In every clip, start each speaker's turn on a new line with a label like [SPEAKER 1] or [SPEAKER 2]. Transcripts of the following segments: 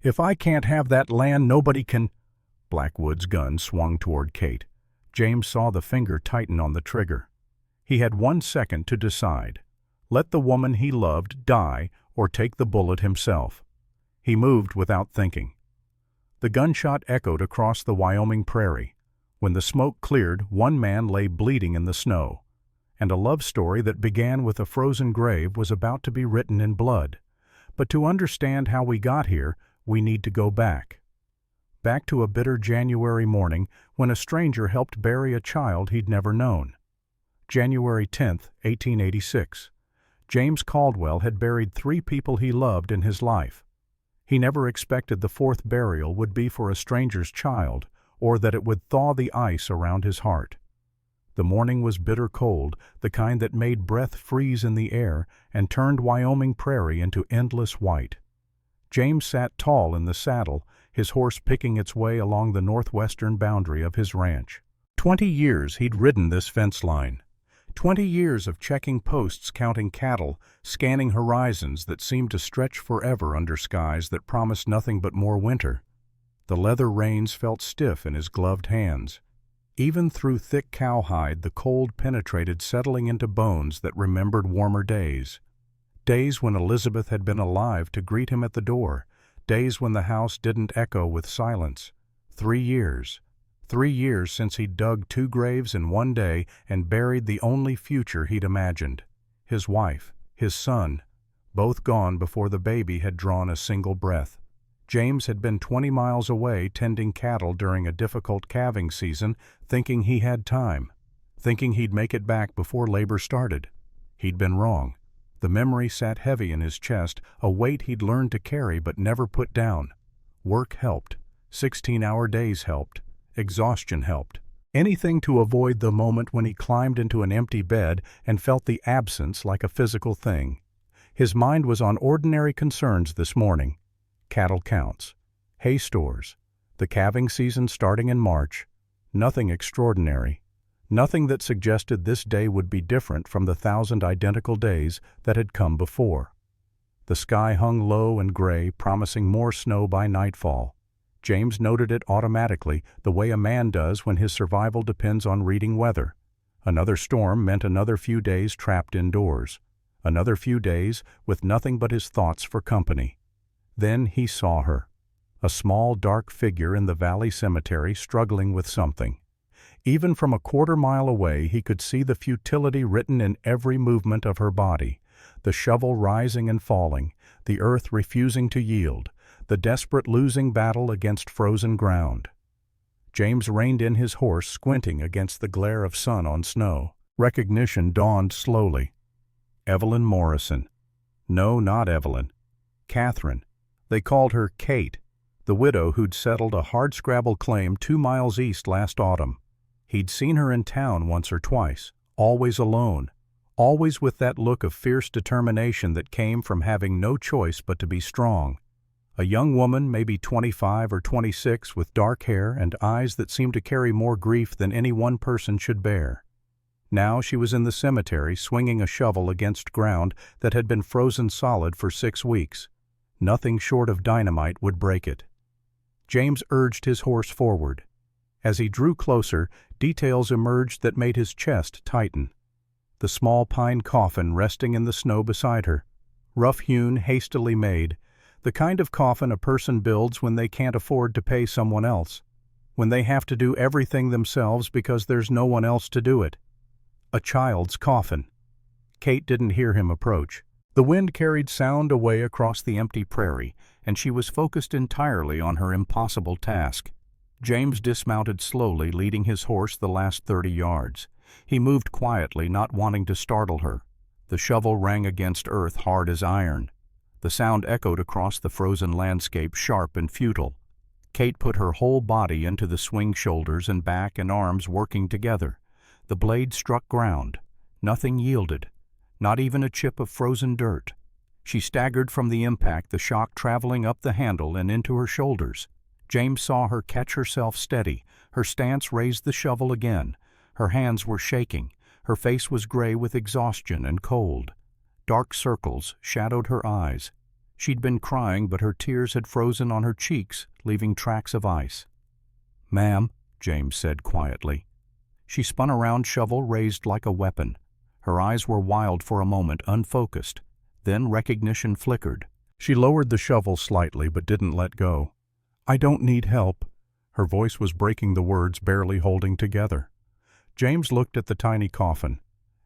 [SPEAKER 1] If I can't have that land, nobody can. Blackwood's gun swung toward Kate. James saw the finger tighten on the trigger. He had 1 second to decide. Let the woman he loved die or take the bullet himself. He moved without thinking. The gunshot echoed across the Wyoming prairie. When the smoke cleared, one man lay bleeding in the snow, and a love story that began with a frozen grave was about to be written in blood. But to understand how we got here, we need to go back. Back to a bitter January morning when a stranger helped bury a child he'd never known. January 10, 1886. James Caldwell had buried 3 people he loved in his life. He never expected the 4th burial would be for a stranger's child, or that it would thaw the ice around his heart. The morning was bitter cold, the kind that made breath freeze in the air and turned Wyoming prairie into endless white. James sat tall in the saddle, his horse picking its way along the northwestern boundary of his ranch. 20 years he'd ridden this fence line. 20 years of checking posts, counting cattle, scanning horizons that seemed to stretch forever under skies that promised nothing but more winter. The leather reins felt stiff in his gloved hands. Even through thick cowhide, the cold penetrated, settling into bones that remembered warmer days. Days when Elizabeth had been alive to greet him at the door. Days when the house didn't echo with silence. 3 years. 3 years since he'd dug 2 graves in one day and buried the only future he'd imagined. His wife, his son, both gone before the baby had drawn a single breath. James had been 20 miles away tending cattle during a difficult calving season, thinking he had time, thinking he'd make it back before labor started. He'd been wrong. The memory sat heavy in his chest, a weight he'd learned to carry but never put down. Work helped. 16-hour days helped. Exhaustion helped. Anything to avoid the moment when he climbed into an empty bed and felt the absence like a physical thing. His mind was on ordinary concerns this morning. Cattle counts. Hay stores. The calving season starting in March. Nothing extraordinary. Nothing that suggested this day would be different from the 1,000 identical days that had come before. The sky hung low and gray, promising more snow by nightfall. James noted it automatically, the way a man does when his survival depends on reading weather. Another storm meant another few days trapped indoors. Another few days with nothing but his thoughts for company. Then he saw her. A small, dark figure in the valley cemetery struggling with something. Even from a quarter-mile away he could see the futility written in every movement of her body. The shovel rising and falling, the earth refusing to yield, the desperate losing battle against frozen ground. James reined in his horse, squinting against the glare of sun on snow. Recognition dawned slowly. Evelyn Morrison. No, not Evelyn. Catherine. They called her Kate, the widow who'd settled a hardscrabble claim 2 miles east last autumn. He'd seen her in town once or twice, always alone, always with that look of fierce determination that came from having no choice but to be strong. A young woman, maybe 25 or 26, with dark hair and eyes that seemed to carry more grief than any one person should bear. Now she was in the cemetery, swinging a shovel against ground that had been frozen solid for 6 weeks. Nothing short of dynamite would break it. James urged his horse forward. As he drew closer, details emerged that made his chest tighten. The small pine coffin resting in the snow beside her. Rough-hewn, hastily made. The kind of coffin a person builds when they can't afford to pay someone else. When they have to do everything themselves because there's no one else to do it. A child's coffin. Kate didn't hear him approach. The wind carried sound away across the empty prairie, and she was focused entirely on her impossible task. James dismounted slowly, leading his horse the last 30 yards. He moved quietly, not wanting to startle her. The shovel rang against earth hard as iron. The sound echoed across the frozen landscape, sharp and futile. Kate put her whole body into the swing, shoulders and back and arms working together. The blade struck ground. Nothing yielded. Not even a chip of frozen dirt. She staggered from the impact, the shock traveling up the handle and into her shoulders. James saw her catch herself steady. Her stance raised the shovel again. Her hands were shaking. Her face was gray with exhaustion and cold. Dark circles shadowed her eyes. She'd been crying, but her tears had frozen on her cheeks, leaving tracks of ice. "Ma'am," James said quietly. She spun around, shovel raised like a weapon. Her eyes were wild for a moment, unfocused. Then recognition flickered. She lowered the shovel slightly, but didn't let go. "I don't need help." Her voice was breaking the words, barely holding together. James looked at the tiny coffin,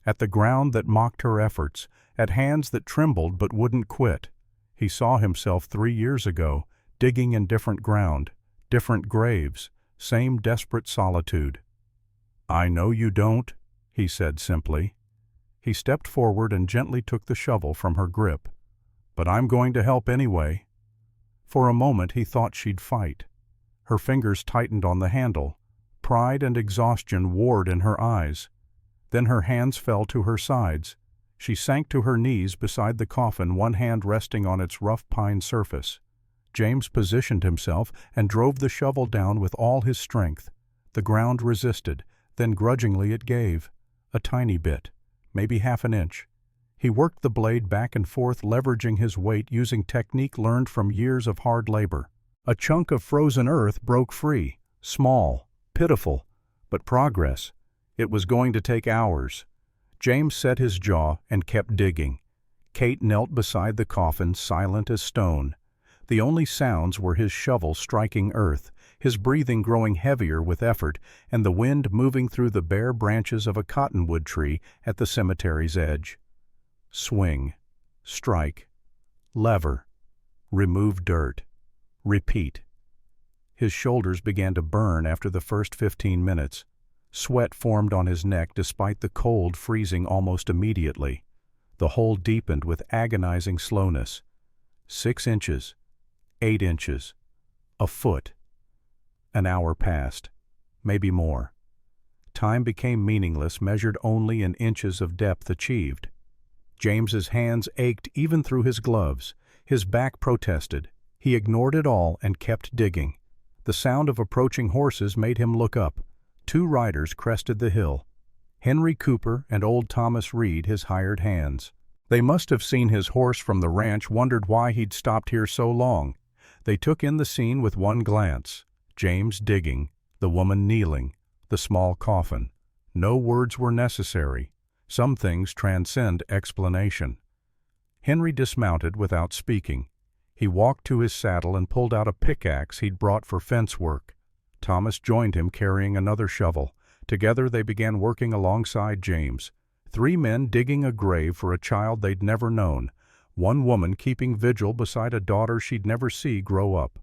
[SPEAKER 1] at the ground that mocked her efforts, at hands that trembled but wouldn't quit. He saw himself 3 years ago, digging in different ground, different graves, same desperate solitude. "I know you don't," he said simply. He stepped forward and gently took the shovel from her grip. "But I'm going to help anyway." For a moment he thought she'd fight. Her fingers tightened on the handle. Pride and exhaustion warred in her eyes. Then her hands fell to her sides. She sank to her knees beside the coffin, one hand resting on its rough pine surface. James positioned himself and drove the shovel down with all his strength. The ground resisted, then grudgingly it gave. A tiny bit, maybe half an inch. He worked the blade back and forth, leveraging his weight using technique learned from years of hard labor. A chunk of frozen earth broke free, small, pitiful, but progress. It was going to take hours. James set his jaw and kept digging. Kate knelt beside the coffin, silent as stone. The only sounds were his shovel striking earth, his breathing growing heavier with effort, and the wind moving through the bare branches of a cottonwood tree at the cemetery's edge. Swing, strike, lever, remove dirt, repeat. His shoulders began to burn after the first 15 minutes. Sweat formed on his neck despite the cold freezing almost immediately. The hole deepened with agonizing slowness. 6 inches, 8 inches, a foot. An hour passed, maybe more. Time became meaningless, measured only in inches of depth achieved. James's hands ached even through his gloves. His back protested. He ignored it all and kept digging. The sound of approaching horses made him look up. 2 riders crested the hill. Henry Cooper and old Thomas Reed, his hired hands. They must have seen his horse from the ranch, wondered why he'd stopped here so long. They took in the scene with one glance. James digging, the woman kneeling, the small coffin. No words were necessary. Some things transcend explanation. Henry dismounted without speaking. He walked to his saddle and pulled out a pickaxe he'd brought for fence work. Thomas joined him carrying another shovel. Together they began working alongside James. 3 men digging a grave for a child they'd never known. One woman keeping vigil beside a daughter she'd never see grow up.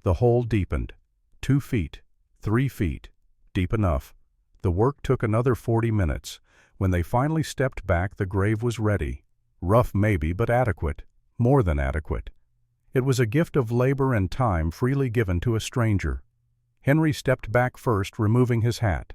[SPEAKER 1] The hole deepened. 2 feet, 3 feet, deep enough. The work took another 40 minutes. When they finally stepped back, the grave was ready. Rough maybe, but adequate. More than adequate. It was a gift of labor and time freely given to a stranger. Henry stepped back first, removing his hat.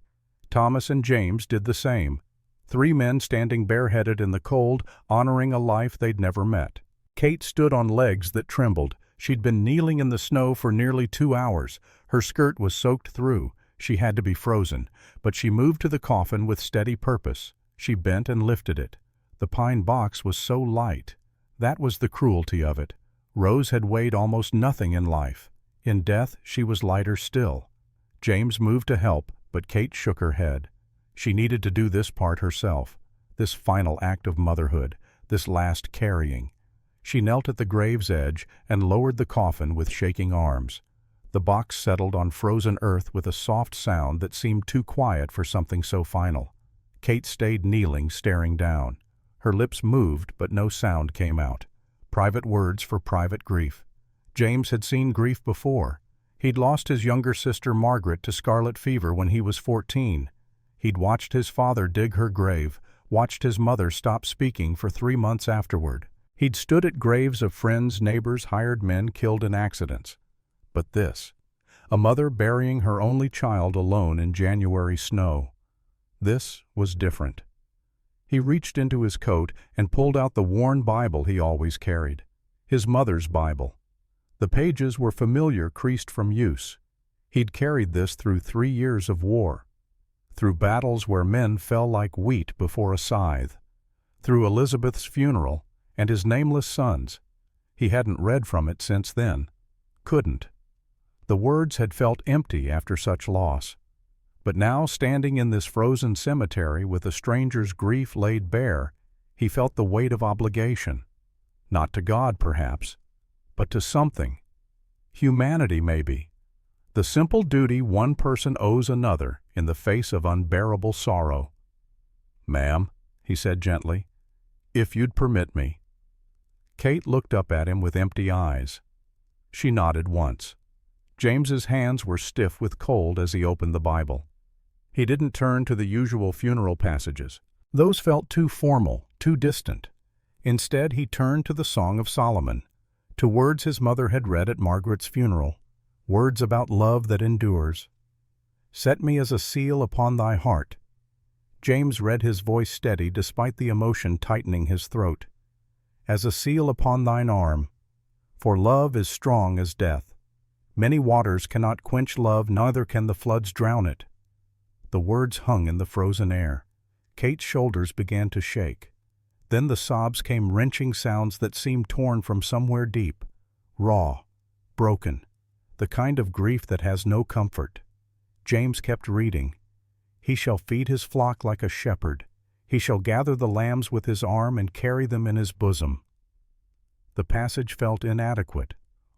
[SPEAKER 1] Thomas and James did the same. 3 men standing bareheaded in the cold, honoring a life they'd never met. Kate stood on legs that trembled. She'd been kneeling in the snow for nearly 2 hours. Her skirt was soaked through. She had to be frozen. But she moved to the coffin with steady purpose. She bent and lifted it. The pine box was so light. That was the cruelty of it. Rose had weighed almost nothing in life. In death, she was lighter still. James moved to help, but Kate shook her head. She needed to do this part herself, this final act of motherhood, this last carrying. She knelt at the grave's edge and lowered the coffin with shaking arms. The box settled on frozen earth with a soft sound that seemed too quiet for something so final. Kate stayed kneeling, staring down. Her lips moved, but no sound came out. Private words for private grief. James had seen grief before. He'd lost his younger sister Margaret to scarlet fever when he was 14. He'd watched his father dig her grave, watched his mother stop speaking for 3 months afterward. He'd stood at graves of friends, neighbors, hired men killed in accidents. But this, a mother burying her only child alone in January snow. This was different. He reached into his coat and pulled out the worn Bible he always carried. His mother's Bible. The pages were familiar, creased from use. He'd carried this through 3 years of war. Through battles where men fell like wheat before a scythe. Through Elizabeth's funeral and his nameless sons. He hadn't read from it since then. Couldn't. The words had felt empty after such loss. But now, standing in this frozen cemetery with a stranger's grief laid bare, he felt the weight of obligation. Not to God, perhaps, but to something. Humanity, maybe. The simple duty one person owes another in the face of unbearable sorrow. "Ma'am," he said gently, "if you'd permit me." Kate looked up at him with empty eyes. She nodded once. James's hands were stiff with cold as he opened the Bible. He didn't turn to the usual funeral passages. Those felt too formal, too distant. Instead, he turned to the Song of Solomon, to words his mother had read at Margaret's funeral, words about love that endures. "Set me as a seal upon thy heart." James read, his voice steady despite the emotion tightening his throat. "As a seal upon thine arm, for love is strong as death. Many waters cannot quench love, neither can the floods drown it." The words hung in the frozen air. Kate's shoulders began to shake. Then the sobs came, wrenching sounds that seemed torn from somewhere deep, raw, broken, the kind of grief that has no comfort. James kept reading. "He shall feed his flock like a shepherd. He shall gather the lambs with his arm and carry them in his bosom." The passage felt inadequate.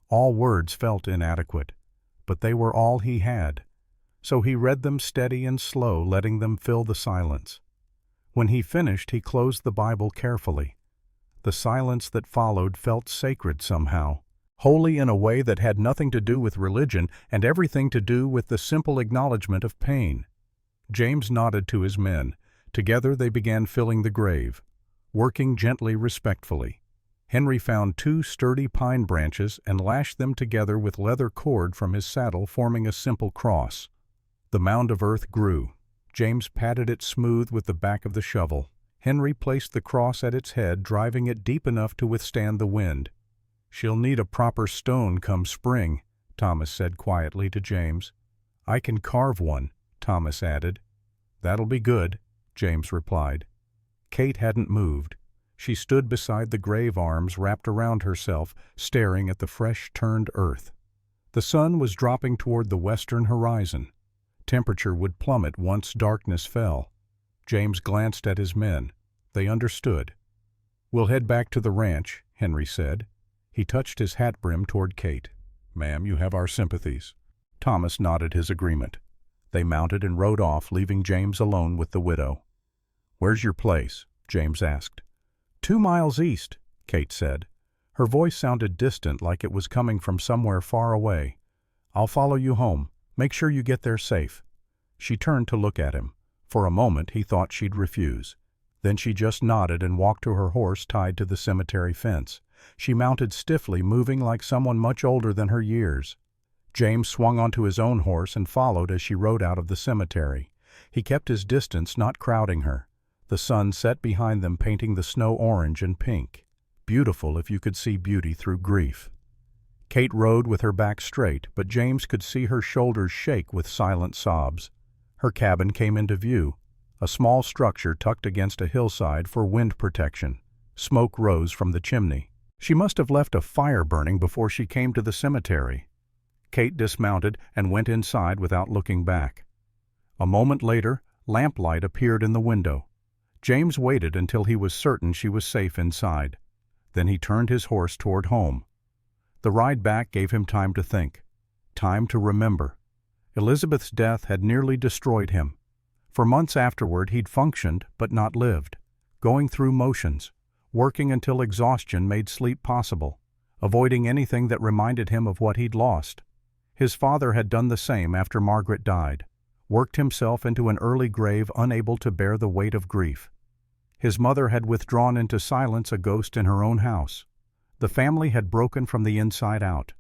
[SPEAKER 1] All words felt inadequate, but they were all he had. So he read them steady and slow, letting them fill the silence. When he finished, he closed the Bible carefully. The silence that followed felt sacred somehow, holy in a way that had nothing to do with religion and everything to do with the simple acknowledgement of pain. James nodded to his men. Together they began filling the grave, working gently, respectfully. Henry found 2 sturdy pine branches and lashed them together with leather cord from his saddle, forming a simple cross. The mound of earth grew. James patted it smooth with the back of the shovel. Henry placed the cross at its head, driving it deep enough to withstand the wind. "She'll need a proper stone come spring," Thomas said quietly to James. "I can carve one," Thomas added. "That'll be good," James replied. Kate hadn't moved. She stood beside the grave, arms wrapped around herself, staring at the fresh-turned earth. The sun was dropping toward the western horizon. Temperature would plummet once darkness fell. James glanced at his men. They understood. "We'll head back to the ranch," Henry said. He touched his hat brim toward Kate. "Ma'am, you have our sympathies." Thomas nodded his agreement. They mounted and rode off, leaving James alone with the widow. "Where's your place?" James asked. 2 miles east," Kate said. Her voice sounded distant, like it was coming from somewhere far away. "I'll follow you home. Make sure you get there safe." She turned to look at him. For a moment he thought she'd refuse. Then she just nodded and walked to her horse tied to the cemetery fence. She mounted stiffly, moving like someone much older than her years. James swung onto his own horse and followed as she rode out of the cemetery. He kept his distance, not crowding her. The sun set behind them, painting the snow orange and pink. Beautiful if you could see beauty through grief. Kate rode with her back straight, but James could see her shoulders shake with silent sobs. Her cabin came into view, a small structure tucked against a hillside for wind protection. Smoke rose from the chimney. She must have left a fire burning before she came to the cemetery. Kate dismounted and went inside without looking back. A moment later, lamplight appeared in the window. James waited until he was certain she was safe inside. Then he turned his horse toward home. The ride back gave him time to think, time to remember. Elizabeth's death had nearly destroyed him. For months afterward he'd functioned but not lived, going through motions, working until exhaustion made sleep possible, avoiding anything that reminded him of what he'd lost. His father had done the same after Margaret died, worked himself into an early grave, unable to bear the weight of grief. His mother had withdrawn into silence, a ghost in her own house. The family had broken from the inside out.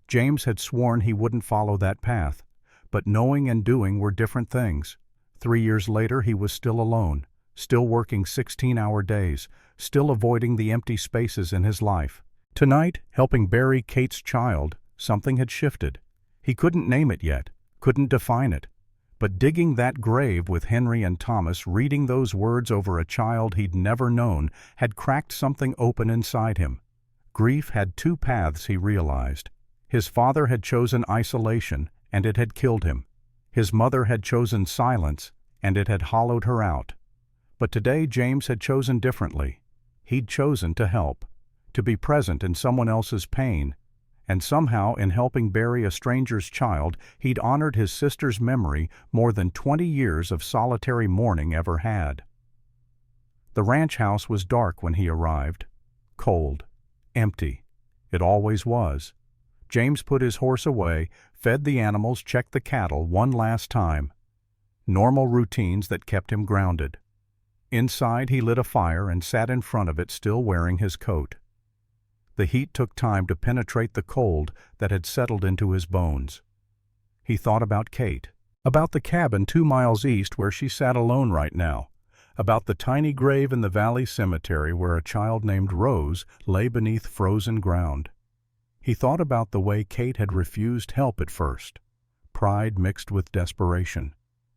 [SPEAKER 1] James had sworn he wouldn't follow that path, but knowing and doing were different things. 3 years later he was still alone, still working 16-hour days, still avoiding the empty spaces in his life. Tonight, helping bury Kate's child, something had shifted. He couldn't name it yet, couldn't define it. But digging that grave with Henry and Thomas, reading those words over a child he'd never known, had cracked something open inside him. Grief had two paths, he realized. His father had chosen isolation, and it had killed him. His mother had chosen silence, and it had hollowed her out. But today James had chosen differently. He'd chosen to help, to be present in someone else's pain, and somehow in helping bury a stranger's child, he'd honored his sister's memory more than 20 years of solitary mourning ever had. The ranch house was dark when he arrived. Cold. Empty. It always was. James put his horse away, fed the animals, checked the cattle one last time. Normal routines that kept him grounded. Inside, he lit a fire and sat in front of it, still wearing his coat. The heat took time to penetrate the cold that had settled into his bones. He thought about Kate, about the cabin 2 miles east where she sat alone right now, about the tiny grave in the valley cemetery where a child named Rose lay beneath frozen ground. He thought about the way Kate had refused help at first, pride mixed with desperation.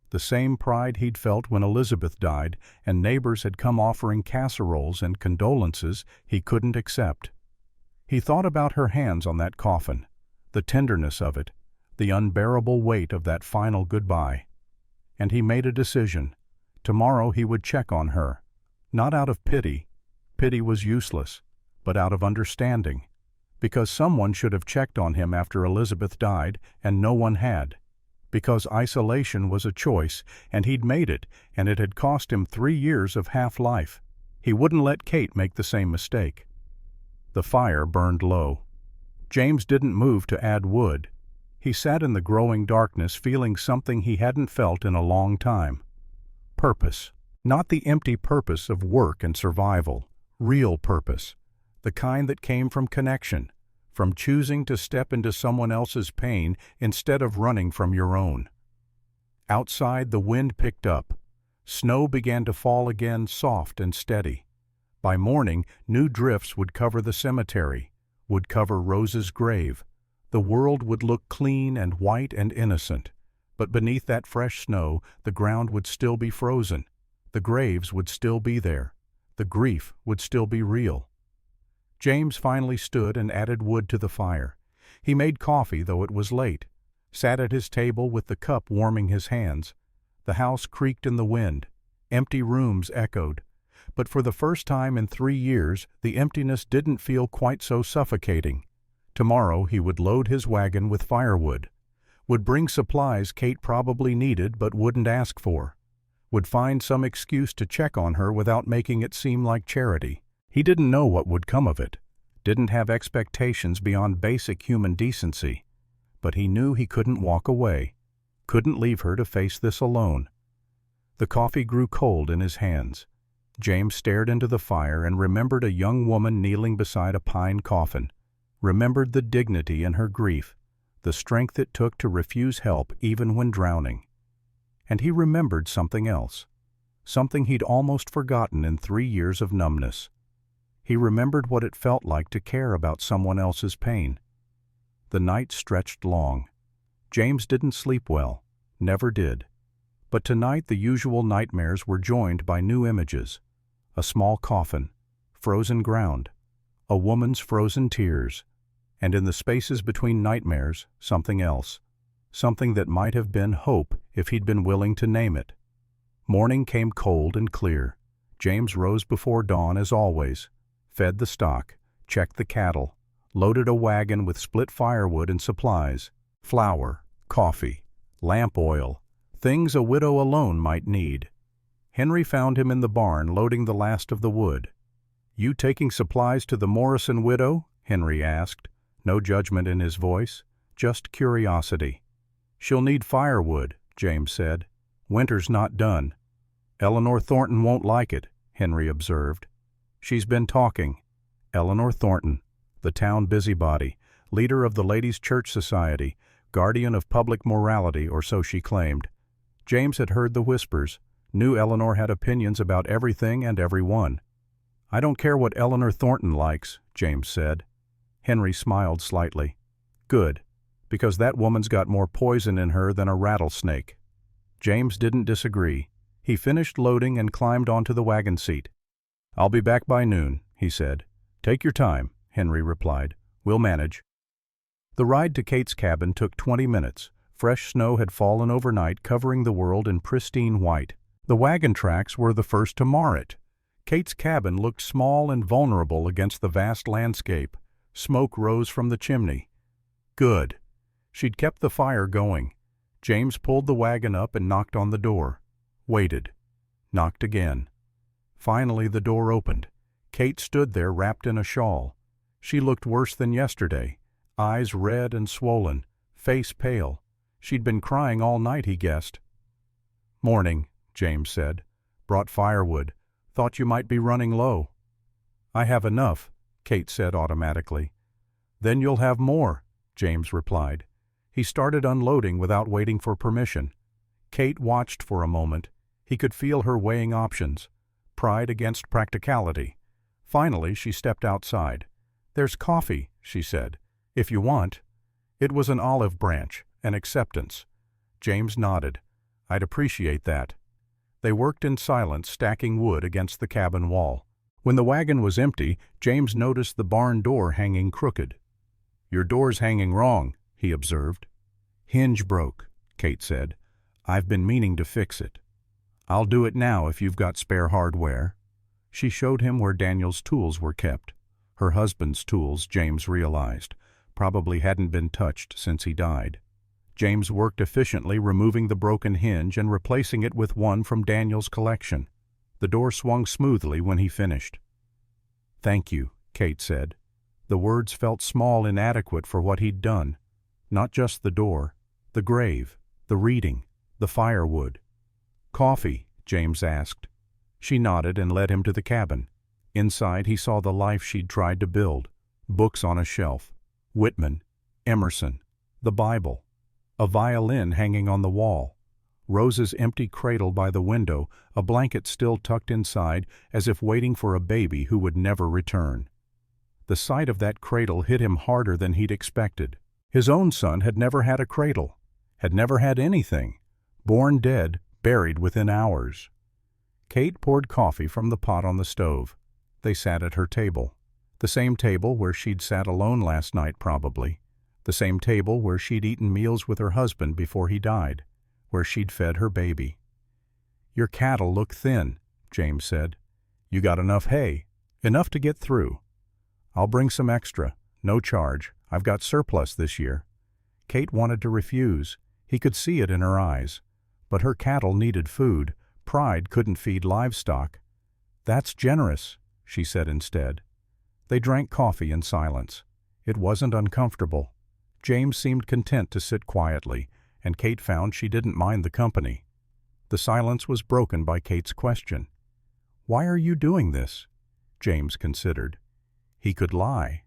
[SPEAKER 1] The same pride he'd felt when Elizabeth died and neighbors had come offering casseroles and condolences he couldn't accept. He thought about her hands on that coffin, the tenderness of it, the unbearable weight of that final goodbye. And he made a decision. Tomorrow he would check on her, not out of pity. Pity was useless, but out of understanding, because someone should have checked on him after Elizabeth died and no one had. Because isolation was a choice, and he'd made it, and it had cost him 3 years of half-life. He wouldn't let Kate make the same mistake. The fire burned low. James didn't move to add wood. He sat in the growing darkness, feeling something he hadn't felt in a long time. Purpose. Not the empty purpose of work and survival. Real purpose. The kind that came from connection, from choosing to step into someone else's pain instead of running from your own. Outside, the wind picked up. Snow began to fall again, soft and steady. By morning, new drifts would cover the cemetery, would cover Rose's grave. The world would look clean and white and innocent. But beneath that fresh snow, the ground would still be frozen. The graves would still be there. The grief would still be real. James finally stood and added wood to the fire. He made coffee, though it was late, sat at his table with the cup warming his hands. The house creaked in the wind. Empty rooms echoed. But for the first time in 3 years, the emptiness didn't feel quite so suffocating. Tomorrow he would load his wagon with firewood, would bring supplies Kate probably needed but wouldn't ask for, would find some excuse to check on her without making it seem like charity. He didn't know what would come of it, didn't have expectations beyond basic human decency, but he knew he couldn't walk away, couldn't leave her to face this alone. The coffee grew cold in his hands. James stared into the fire and remembered a young woman kneeling beside a pine coffin, remembered the dignity in her grief, the strength it took to refuse help even when drowning. And he remembered something else, something he'd almost forgotten in 3 years of numbness. He remembered what it felt like to care about someone else's pain. The night stretched long. James didn't sleep well, never did. But tonight the usual nightmares were joined by new images. A small coffin, frozen ground, a woman's frozen tears, and in the spaces between nightmares, something else, something that might have been hope if he'd been willing to name it. Morning came cold and clear. James rose before dawn as always, fed the stock, checked the cattle, loaded a wagon with split firewood and supplies, flour, coffee, lamp oil, things a widow alone might need. Henry found him in the barn loading the last of the wood. "You taking supplies to the Morrison widow?" Henry asked, no judgment in his voice, just curiosity. "She'll need firewood," James said. "Winter's not done." "Eleanor Thornton won't like it," Henry observed. "She's been talking." Eleanor Thornton, the town busybody, leader of the Ladies' Church Society, guardian of public morality, or so she claimed. James had heard the whispers, knew Eleanor had opinions about everything and everyone. "I don't care what Eleanor Thornton likes," James said. Henry smiled slightly. "Good, because that woman's got more poison in her than a rattlesnake." James didn't disagree. He finished loading and climbed onto the wagon seat. "I'll be back by noon," he said. "Take your time," Henry replied. "We'll manage." The ride to Kate's cabin took 20 minutes. Fresh snow had fallen overnight, covering the world in pristine white. The wagon tracks were the first to mar it. Kate's cabin looked small and vulnerable against the vast landscape. Smoke rose from the chimney. Good. She'd kept the fire going. James pulled the wagon up and knocked on the door. Waited. Knocked again. Finally the door opened. Kate stood there wrapped in a shawl. She looked worse than yesterday. Eyes red and swollen. Face pale. She'd been crying all night, he guessed. "Morning," James said. "Brought firewood. Thought you might be running low." "I have enough," Kate said automatically. "Then you'll have more," James replied. He started unloading without waiting for permission. Kate watched for a moment. He could feel her weighing options. Pride against practicality. Finally, she stepped outside. "There's coffee," she said, "if you want." It was an olive branch, an acceptance. James nodded. "I'd appreciate that." They worked in silence, stacking wood against the cabin wall. When the wagon was empty, James noticed the barn door hanging crooked. "Your door's hanging wrong," he observed. "Hinge broke," Kate said. "I've been meaning to fix it." "I'll do it now if you've got spare hardware." She showed him where Daniel's tools were kept. Her husband's tools, James realized, probably hadn't been touched since he died. James worked efficiently, removing the broken hinge and replacing it with one from Daniel's collection. The door swung smoothly when he finished. "Thank you," Kate said. The words felt small, inadequate for what he'd done. Not just the door, the grave, the reading, the firewood. "Coffee?" James asked. She nodded and led him to the cabin. Inside he saw the life she'd tried to build. Books on a shelf. Whitman, Emerson, the Bible. A violin hanging on the wall. Rose's empty cradle by the window, a blanket still tucked inside, as if waiting for a baby who would never return. The sight of that cradle hit him harder than he'd expected. His own son had never had a cradle, had never had anything. Born dead, buried within hours. Kate poured coffee from the pot on the stove. They sat at her table. The same table where she'd sat alone last night, probably. The same table where she'd eaten meals with her husband before he died, where she'd fed her baby. "Your cattle look thin," James said. "You got enough hay, enough to get through." "I'll bring some extra, no charge. I've got surplus this year." Kate wanted to refuse. He could see it in her eyes. But her cattle needed food. Pride couldn't feed livestock. "That's generous," she said instead. They drank coffee in silence. It wasn't uncomfortable. James seemed content to sit quietly, and Kate found she didn't mind the company. The silence was broken by Kate's question. "Why are you doing this?" James considered. He could lie,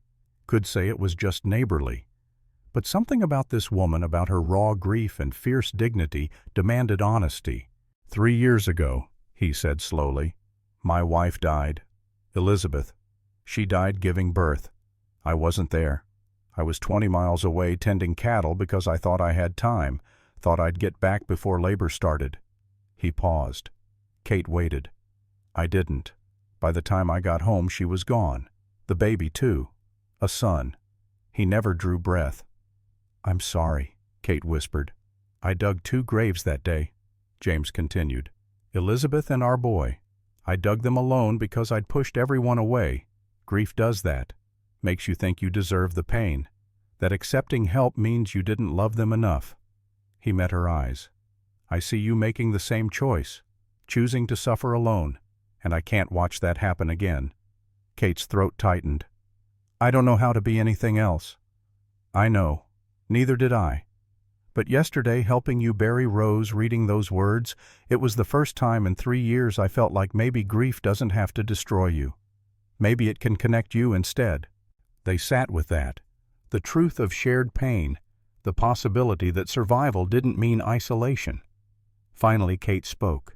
[SPEAKER 1] could say it was just neighborly. But something about this woman, about her raw grief and fierce dignity, demanded honesty. "3 years ago," he said slowly, "my wife died. Elizabeth. She died giving birth. I wasn't there. I was 20 miles away tending cattle because I thought I had time, thought I'd get back before labor started." He paused. Kate waited. "I didn't. By the time I got home she was gone. The baby too. A son." He never drew breath. "I'm sorry," Kate whispered. "I dug 2 graves that day," James continued. "Elizabeth and our boy. I dug them alone because I'd pushed everyone away. Grief does that. Makes you think you deserve the pain. That accepting help means you didn't love them enough." He met her eyes. "I see you making the same choice, choosing to suffer alone, and I can't watch that happen again." Kate's throat tightened. "I don't know how to be anything else." "I know. Neither did I. But yesterday, helping you bury Rose, reading those words, it was the first time in 3 years I felt like maybe grief doesn't have to destroy you. Maybe it can connect you instead." They sat with that. The truth of shared pain, the possibility that survival didn't mean isolation. Finally Kate spoke.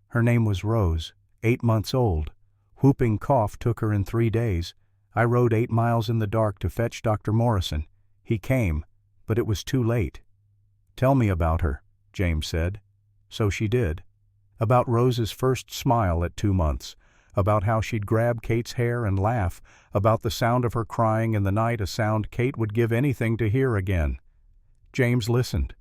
[SPEAKER 1] Her name was Rose, 8 months old. Whooping cough took her in 3 days. I rode 8 miles in the dark to fetch Dr. Morrison. He came, but it was too late. "Tell me about her," James said. So she did. About Rose's first smile at 2 months, about how she'd grab Kate's hair and laugh, about the sound of her crying in the night, a sound Kate would give anything to hear again. James listened,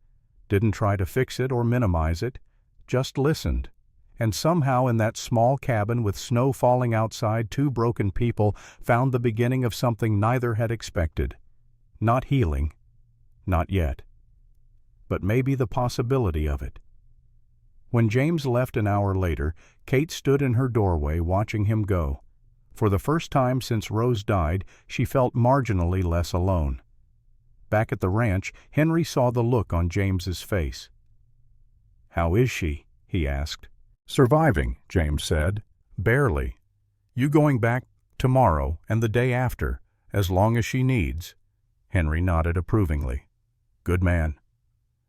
[SPEAKER 1] didn't try to fix it or minimize it, just listened. And somehow in that small cabin with snow falling outside, two broken people found the beginning of something neither had expected. Not healing, not yet, but maybe the possibility of it. When James left an hour later, Kate stood in her doorway watching him go. For the first time since Rose died, she felt marginally less alone. Back at the ranch, Henry saw the look on James's face. "How is she?" he asked. "Surviving," James said. "Barely. You going back tomorrow and the day after, as long as she needs." Henry nodded approvingly. "Good man."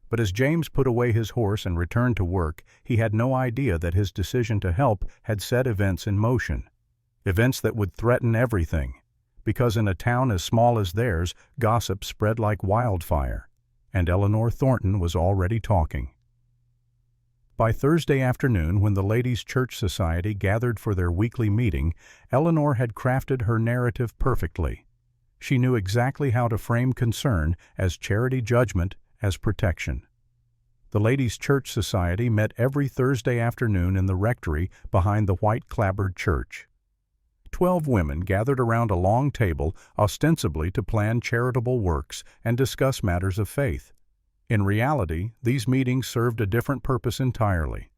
[SPEAKER 1] But as James put away his horse and returned to work, he had no idea that his decision to help had set events in motion. Events that would threaten everything. Because in a town as small as theirs, gossip spread like wildfire. And Eleanor Thornton was already talking. By Thursday afternoon, when the Ladies' Church Society gathered for their weekly meeting, Eleanor had crafted her narrative perfectly. She knew exactly how to frame concern as charity judgment, as protection. The Ladies' Church Society met every Thursday afternoon in the rectory behind the white clapboard church. 12 women gathered around a long table, ostensibly to plan charitable works and discuss matters of faith. In reality, these meetings served a different purpose entirely.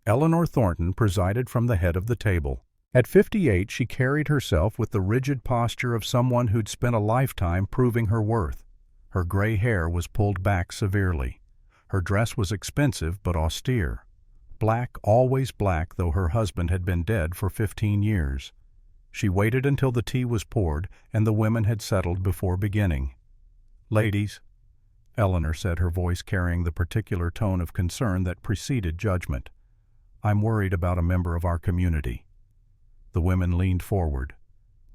[SPEAKER 1] Eleanor Thornton presided from the head of the table. At 58, she carried herself with the rigid posture of someone who'd spent a lifetime proving her worth. Her gray hair was pulled back severely. Her dress was expensive but austere. Black, always black, though her husband had been dead for 15 years. She waited until the tea was poured and the women had settled before beginning. "Ladies," Eleanor said, her voice carrying the particular tone of concern that preceded judgment, "I'm worried about a member of our community." The women leaned forward.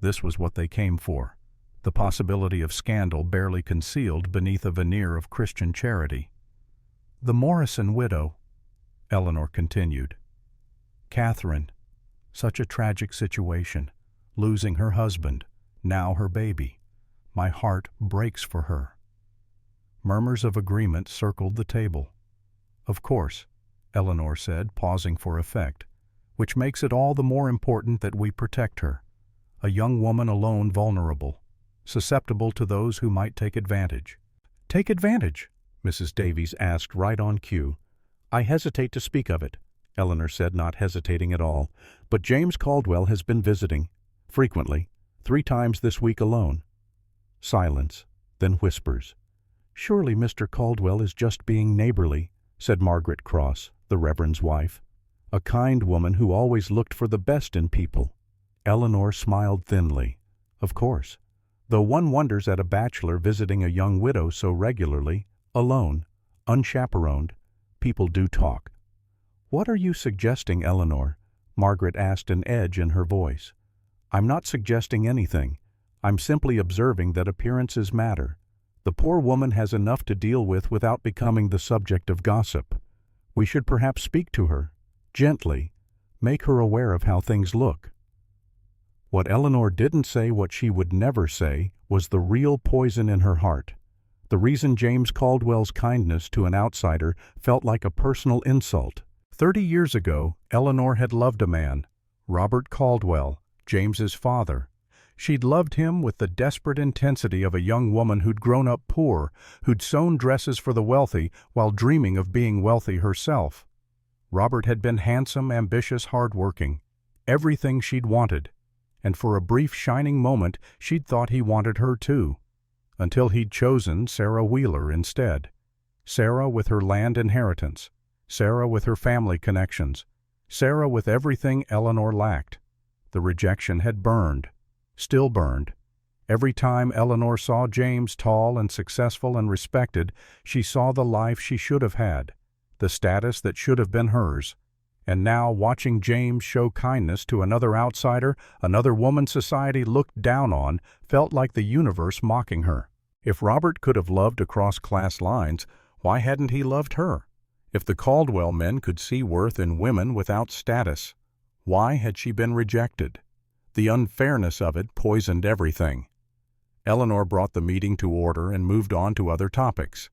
[SPEAKER 1] This was what they came for. The possibility of scandal barely concealed beneath a veneer of Christian charity. "The Morrison widow," Eleanor continued. "Catherine, such a tragic situation, losing her husband, now her baby. My heart breaks for her." Murmurs of agreement circled the table. "Of course," Eleanor said, pausing for effect, "which makes it all the more important that we protect her. A young woman alone, vulnerable, susceptible to those who might take advantage." "Take advantage?" Mrs. Davies asked right on cue. "I hesitate to speak of it," Eleanor said, not hesitating at all, "but James Caldwell has been visiting, frequently, 3 times this week alone." Silence, then whispers. "Surely Mr. Caldwell is just being neighborly," said Margaret Cross, the Reverend's wife, a kind woman who always looked for the best in people. Eleanor smiled thinly. Of course. Though one wonders at a bachelor visiting a young widow so regularly, alone, unchaperoned, people do talk. "What are you suggesting, Eleanor?" Margaret asked, an edge in her voice. "I'm not suggesting anything. I'm simply observing that appearances matter. The poor woman has enough to deal with without becoming the subject of gossip. We should perhaps speak to her, gently, make her aware of how things look." What Eleanor didn't say, what she would never say, was the real poison in her heart. The reason James Caldwell's kindness to an outsider felt like a personal insult. 30 years ago, Eleanor had loved a man, Robert Caldwell, James's father. She'd loved him with the desperate intensity of a young woman who'd grown up poor, who'd sewn dresses for the wealthy while dreaming of being wealthy herself. Robert had been handsome, ambitious, hard-working, everything she'd wanted. And for a brief shining moment she'd thought he wanted her too, until he'd chosen Sarah Wheeler instead. Sarah with her land inheritance, Sarah with her family connections, Sarah with everything Eleanor lacked. The rejection had burned, still burned. Every time Eleanor saw James tall and successful and respected, she saw the life she should have had, the status that should have been hers. And now, watching James show kindness to another outsider, another woman society looked down on, felt like the universe mocking her. If Robert could have loved across class lines, why hadn't he loved her? If the Caldwell men could see worth in women without status, Why had she been rejected? The unfairness of it poisoned everything. Eleanor brought the meeting to order and moved on to other topics.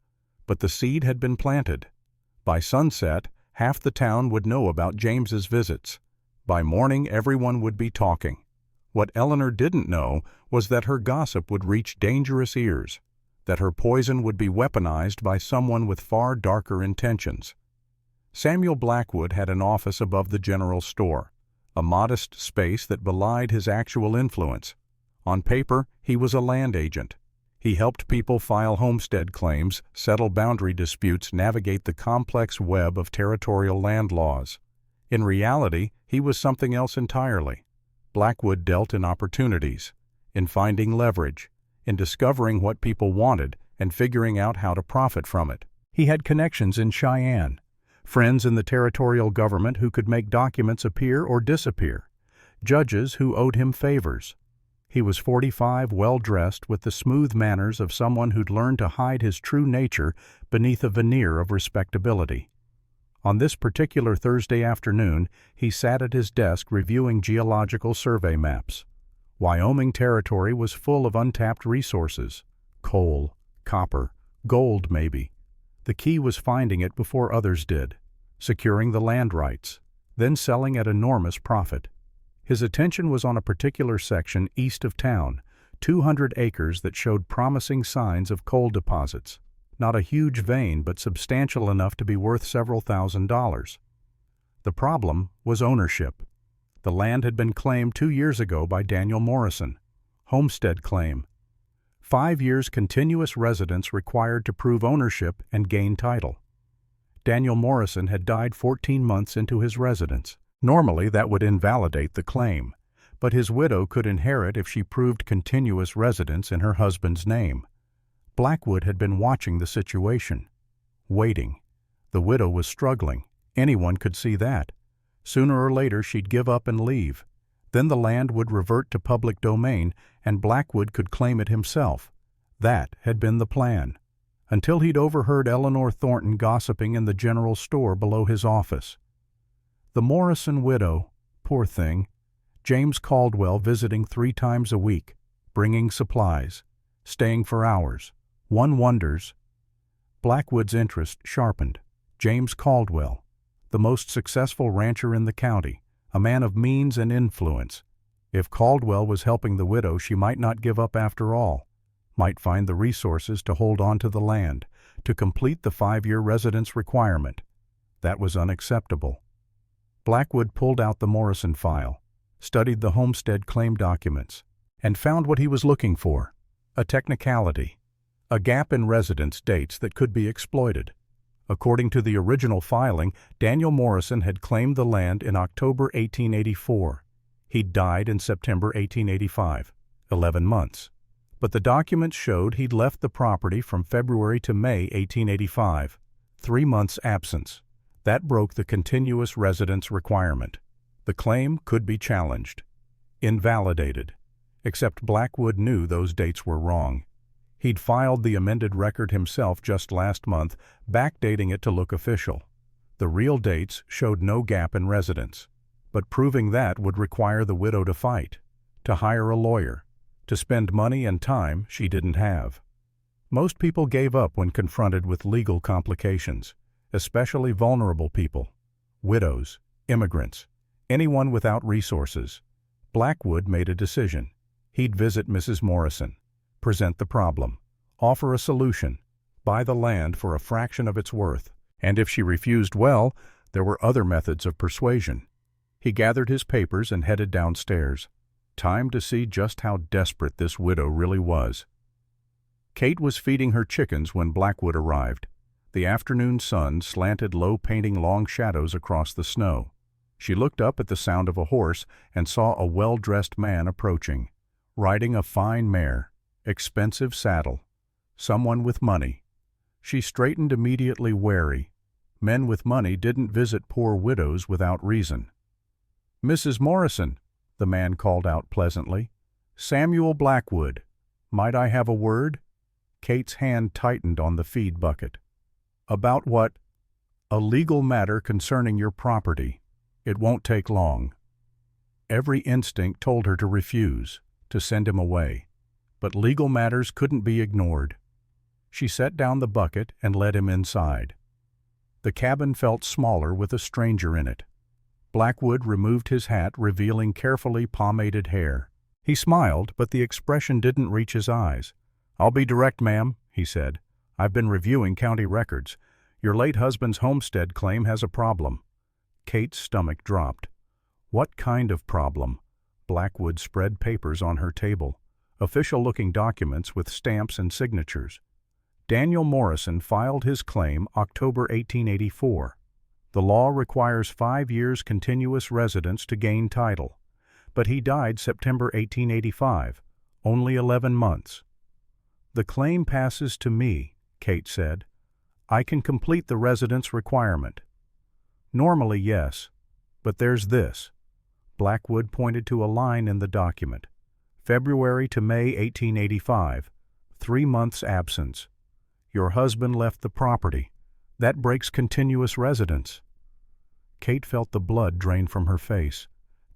[SPEAKER 1] But the seed had been planted. By sunset, half the town would know about James's visits. By morning, everyone would be talking. What Eleanor didn't know was that her gossip would reach dangerous ears, that her poison would be weaponized by someone with far darker intentions. Samuel Blackwood had an office above the general store, a modest space that belied his actual influence. On paper, he was a land agent. He helped people file homestead claims, settle boundary disputes, navigate the complex web of territorial land laws. In reality, he was something else entirely. Blackwood dealt in opportunities, in finding leverage, in discovering what people wanted and figuring out how to profit from it. He had connections in Cheyenne, friends in the territorial government who could make documents appear or disappear, judges who owed him favors. He was 45, well-dressed, with the smooth manners of someone who'd learned to hide his true nature beneath a veneer of respectability. On this particular Thursday afternoon, he sat at his desk reviewing geological survey maps. Wyoming territory was full of untapped resources: coal, copper, gold maybe. The key was finding it before others did, securing the land rights, then selling at enormous profit. His attention was on a particular section east of town, 200 acres that showed promising signs of coal deposits. Not a huge vein, but substantial enough to be worth several $1,000s. The problem was ownership. The land had been claimed 2 years ago by Daniel Morrison. Homestead claim. 5 years continuous residence required to prove ownership and gain title. Daniel Morrison had died 14 months into his residence. Normally, that would invalidate the claim, but his widow could inherit if she proved continuous residence in her husband's name. Blackwood had been watching the situation, waiting. The widow was struggling. Anyone could see that. Sooner or later, she'd give up and leave. Then the land would revert to public domain, and Blackwood could claim it himself. That had been the plan, until he'd overheard Eleanor Thornton gossiping in the general store below his office. The Morrison widow, poor thing. James Caldwell visiting 3 times a week, bringing supplies, staying for hours. One wonders. Blackwood's interest sharpened. James Caldwell, the most successful rancher in the county, a man of means and influence. If Caldwell was helping the widow, she might not give up after all, might find the resources to hold on to the land, to complete the 5-year residence requirement. That was unacceptable. Blackwood pulled out the Morrison file, studied the homestead claim documents, and found what he was looking for: a technicality, a gap in residence dates that could be exploited. According to the original filing, Daniel Morrison had claimed the land in October 1884. He'd died in September 1885, 11 months. But the documents showed he'd left the property from February to May 1885, 3 months' absence. That broke the continuous residence requirement. The claim could be challenged, invalidated, except Blackwood knew those dates were wrong. He'd filed the amended record himself just last month, backdating it to look official. The real dates showed no gap in residence, but proving that would require the widow to fight, to hire a lawyer, to spend money and time she didn't have. Most people gave up when confronted with legal complications, especially vulnerable people, widows, immigrants, anyone without resources. Blackwood made a decision. He'd visit Mrs. Morrison, present the problem, offer a solution, buy the land for a fraction of its worth, and if she refused, well, there were other methods of persuasion. He gathered his papers and headed downstairs. Time to see just how desperate this widow really was. Kate was feeding her chickens when Blackwood arrived. The afternoon sun slanted low, painting long shadows across the snow. She looked up at the sound of a horse and saw a well-dressed man approaching, riding a fine mare, expensive saddle, someone with money. She straightened immediately, wary. Men with money didn't visit poor widows without reason. "Mrs. Morrison," the man called out pleasantly. "Samuel Blackwood. Might I have a word?" Kate's hand tightened on the feed bucket. "About what?" "A legal matter concerning your property. It won't take long." Every instinct told her to refuse, to send him away. But legal matters couldn't be ignored. She set down the bucket and led him inside. The cabin felt smaller with a stranger in it. Blackwood removed his hat, revealing carefully pomaded hair. He smiled, but the expression didn't reach his eyes. "I'll be direct, ma'am," he said. "I've been reviewing county records. Your late husband's homestead claim has a problem." Kate's stomach dropped. What kind of problem? Blackwood spread papers on her table, official-looking documents with stamps and signatures. Daniel Morrison filed his claim October 1884. The law requires 5 years continuous residence to gain title, but he died September 1885, only 11 months. "The claim passes to me," Kate said. "I can complete the residence requirement." "Normally, yes, but there's this." Blackwood pointed to a line in the document. "February to May 1885, 3 months absence. Your husband left the property. That breaks continuous residence." Kate felt the blood drain from her face.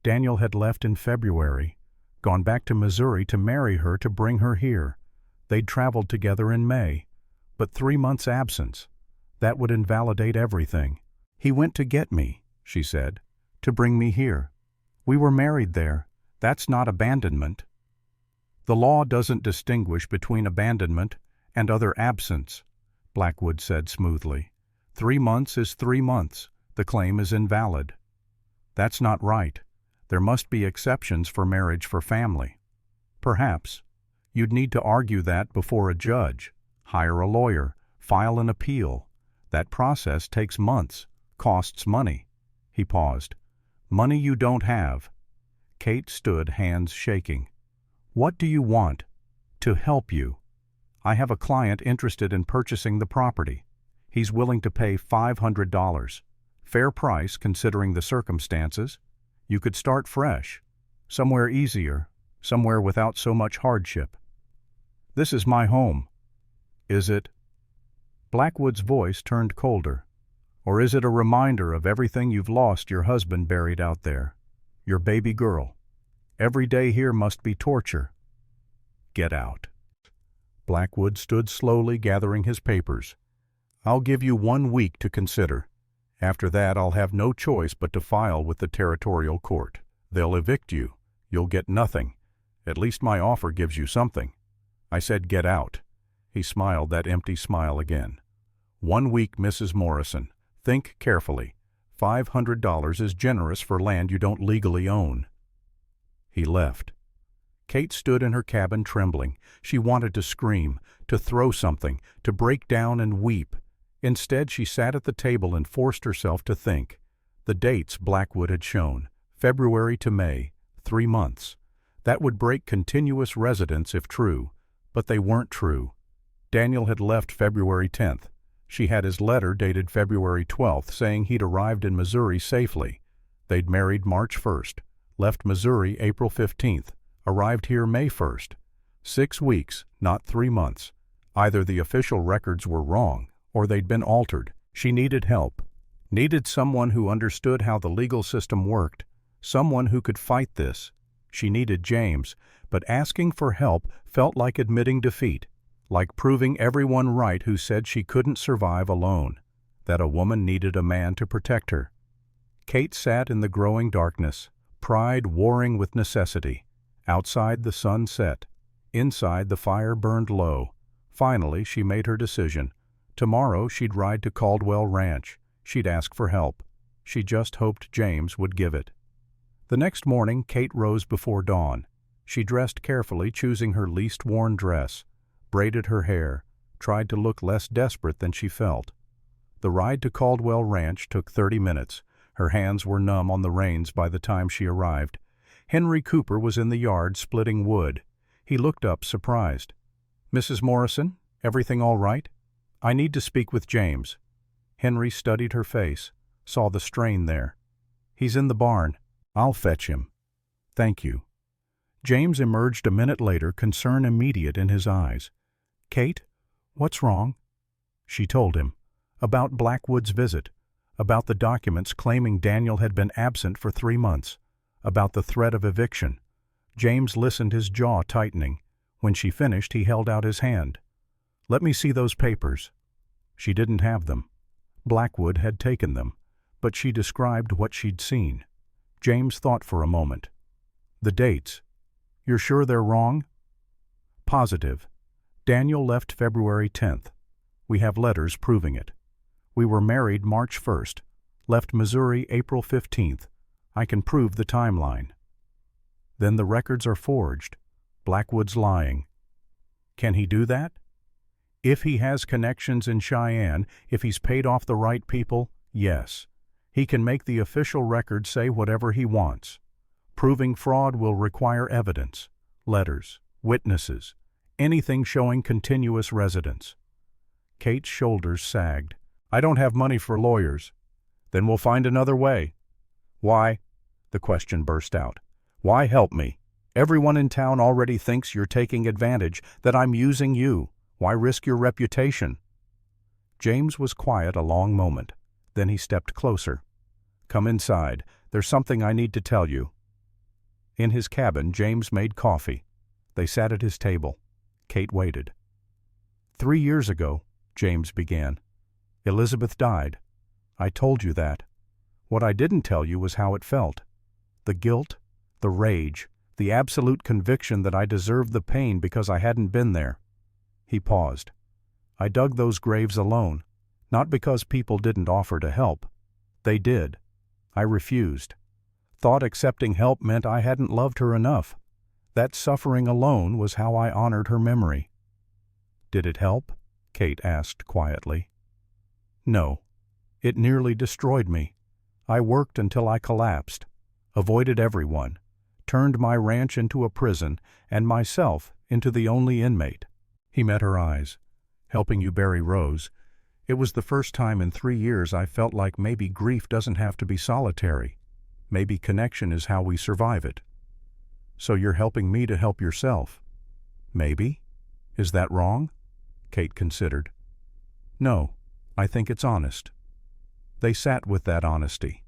[SPEAKER 1] Daniel had left in February, gone back to Missouri to marry her to bring her here. They'd traveled together in May. But 3 months absence. That would invalidate everything. "He went to get me," she said, "to bring me here. We were married there. That's not abandonment." "The law doesn't distinguish between abandonment and other absence," Blackwood said smoothly. 3 months is 3 months. The claim is invalid." "That's not right. There must be exceptions for marriage for family." "Perhaps. You'd need to argue that before a judge, hire a lawyer, file an appeal. That process takes months, costs money." He paused. "Money you don't have." Kate stood, hands shaking. "What do you want?" "To help you. I have a client interested in purchasing the property. He's willing to pay $500. Fair price considering the circumstances. You could start fresh, somewhere easier, somewhere without so much hardship." "This is my home." "Is it?" Blackwood's voice turned colder. "Or is it a reminder of everything you've lost your husband buried out there? Your baby girl. Every day here must be torture." "Get out." Blackwood stood slowly gathering his papers. "I'll give you 1 week to consider. After that I'll have no choice but to file with the territorial court. They'll evict you. You'll get nothing. At least my offer gives you something." I said get out. He smiled that empty smile again. 1 week, Mrs. Morrison. Think carefully. $500 is generous for land you don't legally own." He left. Kate stood in her cabin trembling. She wanted to scream, to throw something, to break down and weep. Instead, she sat at the table and forced herself to think. The dates Blackwood had shown, February to May, 3 months. That would break continuous residence if true, but they weren't true. Daniel had left February 10th. She had his letter dated February 12th saying he'd arrived in Missouri safely. They'd married March 1st, left Missouri April 15th, arrived here May 1st. 6 weeks, not 3 months. Either the official records were wrong, or they'd been altered. She needed help. Needed someone who understood how the legal system worked, someone who could fight this. She needed James, but asking for help felt like admitting defeat, like proving everyone right who said she couldn't survive alone, that a woman needed a man to protect her. Kate sat in the growing darkness, pride warring with necessity. Outside the sun set. Inside the fire burned low. Finally, she made her decision. Tomorrow she'd ride to Caldwell Ranch. She'd ask for help. She just hoped James would give it. The next morning, Kate rose before dawn. She dressed carefully, choosing her least worn dress, braided her hair, tried to look less desperate than she felt. The ride to Caldwell Ranch took 30 minutes. Her hands were numb on the reins by the time she arrived. Henry Cooper was in the yard splitting wood. He looked up, surprised. "Mrs. Morrison, everything all right? I need to speak with James." Henry studied her face, saw the strain there. "He's in the barn. I'll fetch him." "Thank you." James emerged a minute later, concern immediate in his eyes. "Kate, what's wrong?" She told him. About Blackwood's visit. About the documents claiming Daniel had been absent for 3 months. about the threat of eviction. James listened, his jaw tightening. When she finished, he held out his hand. "Let me see those papers." She didn't have them. Blackwood had taken them, but she described what she'd seen. James thought for a moment. "The dates. You're sure they're wrong?" "Positive. Daniel left February 10th. We have letters proving it. We were married March 1st. Left Missouri April 15th. I can prove the timeline." "Then the records are forged. Blackwood's lying." "Can he do that?" "If he has connections in Cheyenne, if he's paid off the right people, yes. He can make the official record say whatever he wants. Proving fraud will require evidence, letters, witnesses, anything showing continuous residence." Kate's shoulders sagged. "I don't have money for lawyers." "Then we'll find another way." "Why?" The question burst out. "Why help me? Everyone in town already thinks you're taking advantage, that I'm using you. Why risk your reputation?" James was quiet a long moment. Then he stepped closer. "Come inside. There's something I need to tell you." In his cabin, James made coffee. They sat at his table. Kate waited. 3 years ago, James began, Elizabeth died. I told you that. What I didn't tell you was how it felt. The guilt, the rage, the absolute conviction that I deserved the pain because I hadn't been there." He paused. "I dug those graves alone, not because people didn't offer to help. They did. I refused. Thought accepting help meant I hadn't loved her enough. That suffering alone was how I honored her memory." "Did it help?" Kate asked quietly. "No. It nearly destroyed me. I worked until I collapsed, avoided everyone, turned my ranch into a prison, and myself into the only inmate." He met her eyes. "Helping you bury Rose. It was the first time in 3 years I felt like maybe grief doesn't have to be solitary. Maybe connection is how we survive it." "So you're helping me to help yourself." "Maybe. Is that wrong?" Kate considered. "No, I think it's honest." They sat with that honesty.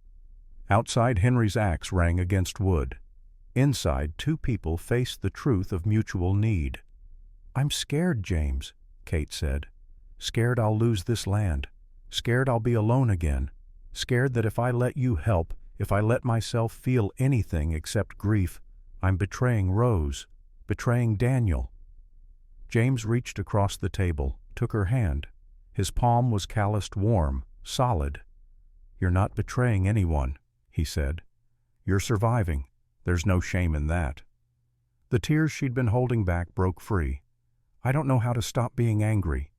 [SPEAKER 1] Outside, Henry's axe rang against wood. Inside, two people faced the truth of mutual need. "I'm scared, James," Kate said. "Scared I'll lose this land. Scared I'll be alone again. Scared that if I let you help, if I let myself feel anything except grief, I'm betraying Rose, betraying Daniel." James reached across the table, took her hand. His palm was calloused warm, solid. "You're not betraying anyone," he said. "You're surviving. There's no shame in that." The tears she'd been holding back broke free. "I don't know how to stop being angry.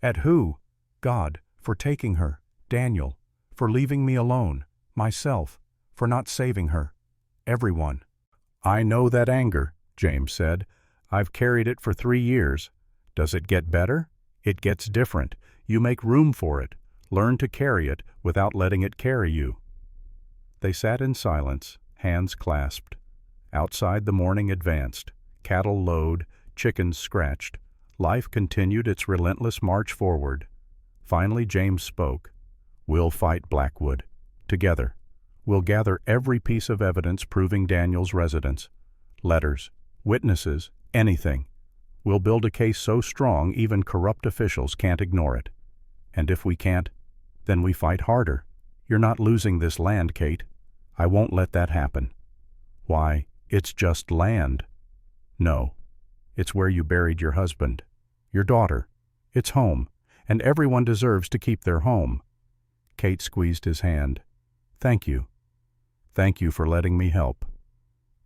[SPEAKER 1] At who? God, for taking her. Daniel, for leaving me alone. Myself, for not saving her. Everyone." "I know that anger," James said. "I've carried it for 3 years. Does it get better? It gets different. You make room for it. Learn to carry it without letting it carry you." They sat in silence, hands clasped. Outside, the morning advanced. Cattle lowed, chickens scratched. Life continued its relentless march forward. Finally, James spoke. "We'll fight Blackwood. Together. We'll gather every piece of evidence proving Daniel's residence. Letters, witnesses, anything. We'll build a case so strong even corrupt officials can't ignore it. And if we can't, then we fight harder. You're not losing this land, Kate. I won't let that happen." "Why, it's just land." "No. It's where you buried your husband. Your daughter. It's home, and everyone deserves to keep their home." Kate squeezed his hand. "Thank you. Thank you for letting me help."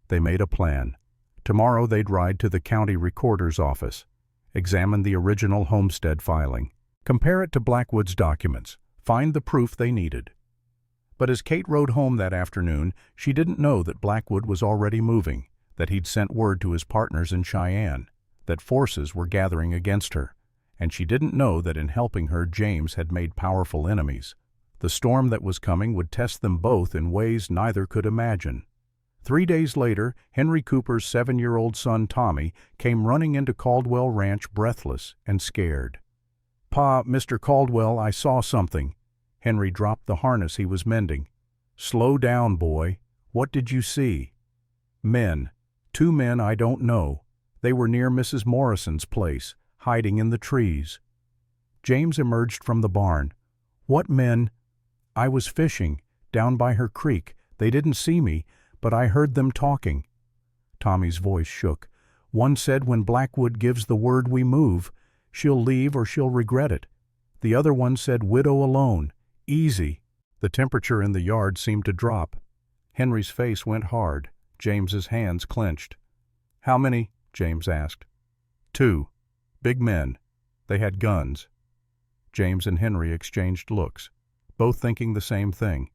[SPEAKER 1] They made a plan. Tomorrow they'd ride to the county recorder's office, examine the original homestead filing, compare it to Blackwood's documents, find the proof they needed. But as Kate rode home that afternoon, she didn't know that Blackwood was already moving, that he'd sent word to his partners in Cheyenne, that forces were gathering against her, and she didn't know that in helping her, James had made powerful enemies. The storm that was coming would test them both in ways neither could imagine. 3 days later, Henry Cooper's 7-year-old son Tommy came running into Caldwell Ranch breathless and scared. "Pa, Mr. Caldwell, I saw something." Henry dropped the harness he was mending. "Slow down, boy. What did you see?" Men. 2 men I don't know. They were near Mrs. Morrison's place, hiding in the trees. James emerged from the barn. What men? I was fishing, down by her creek. They didn't see me, but I heard them talking. Tommy's voice shook. One said when Blackwood gives the word we move, she'll leave or she'll regret it. The other one said widow alone. Easy. The temperature in the yard seemed to drop. Henry's face went hard. James's hands clenched. How many? James asked. 2. Big men. They had guns. James and Henry exchanged looks, both thinking the same thing.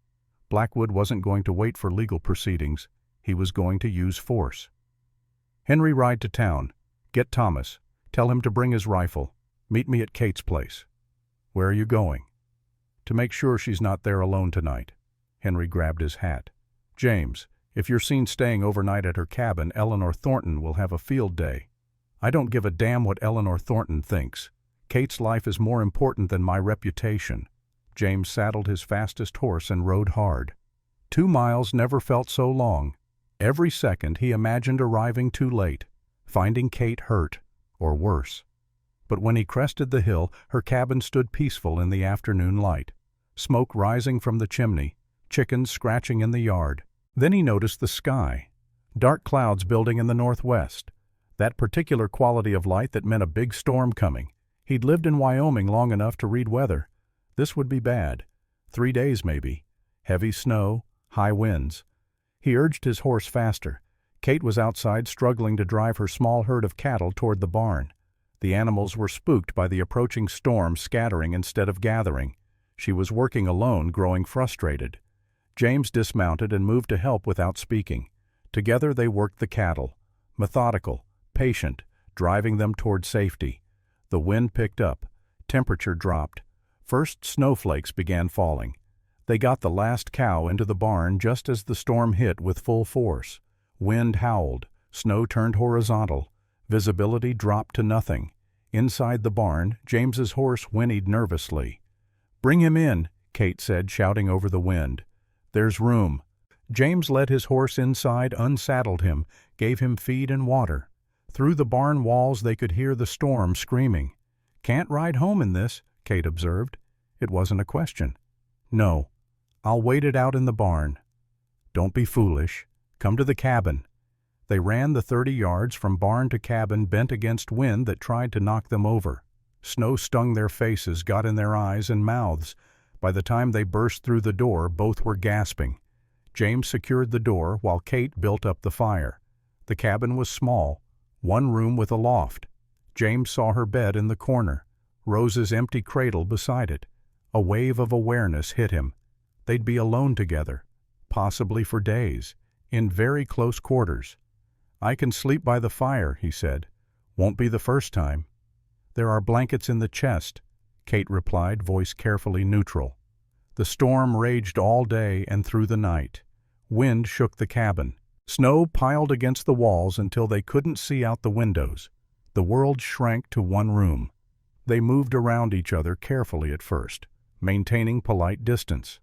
[SPEAKER 1] Blackwood wasn't going to wait for legal proceedings. He was going to use force. Henry, ride to town. Get Thomas. Tell him to bring his rifle. Meet me at Kate's place. Where are you going? To make sure she's not there alone tonight. Henry grabbed his hat. James, if you're seen staying overnight at her cabin, Eleanor Thornton will have a field day. I don't give a damn what Eleanor Thornton thinks. Kate's life is more important than my reputation. James saddled his fastest horse and rode hard. 2 miles never felt so long. Every second he imagined arriving too late, finding Kate hurt, or worse. But when he crested the hill, her cabin stood peaceful in the afternoon light. Smoke rising from the chimney, chickens scratching in the yard. Then he noticed the sky. Dark clouds building in the northwest. That particular quality of light that meant a big storm coming. He'd lived in Wyoming long enough to read weather. This would be bad. 3 days maybe. Heavy snow, high winds. He urged his horse faster. Kate was outside struggling to drive her small herd of cattle toward the barn. The animals were spooked by the approaching storm, scattering instead of gathering. She was working alone, growing frustrated. James dismounted and moved to help without speaking. Together they worked the cattle, methodical, patient, driving them toward safety. The wind picked up. Temperature dropped. First snowflakes began falling. They got the last cow into the barn just as the storm hit with full force. Wind howled. Snow turned horizontal. Visibility dropped to nothing. Inside the barn, James's horse whinnied nervously. "Bring him in," Kate said, shouting over the wind. "There's room." James led his horse inside, unsaddled him, gave him feed and water. Through the barn walls they could hear the storm screaming. "Can't ride home in this," Kate observed. It wasn't a question. "No. I'll wait it out in the barn." "Don't be foolish. Come to the cabin." They ran the 30 yards from barn to cabin, bent against wind that tried to knock them over. Snow stung their faces, got in their eyes and mouths. By the time they burst through the door, both were gasping. James secured the door while Kate built up the fire. The cabin was small, 1 room with a loft. James saw her bed in the corner, Rose's empty cradle beside it. A wave of awareness hit him. They'd be alone together, possibly for days, in very close quarters. "I can sleep by the fire," he said. "Won't be the first time." "There are blankets in the chest," Kate replied, voice carefully neutral. The storm raged all day and through the night. Wind shook the cabin. Snow piled against the walls until they couldn't see out the windows. The world shrank to 1 room. They moved around each other carefully at first, maintaining polite distance.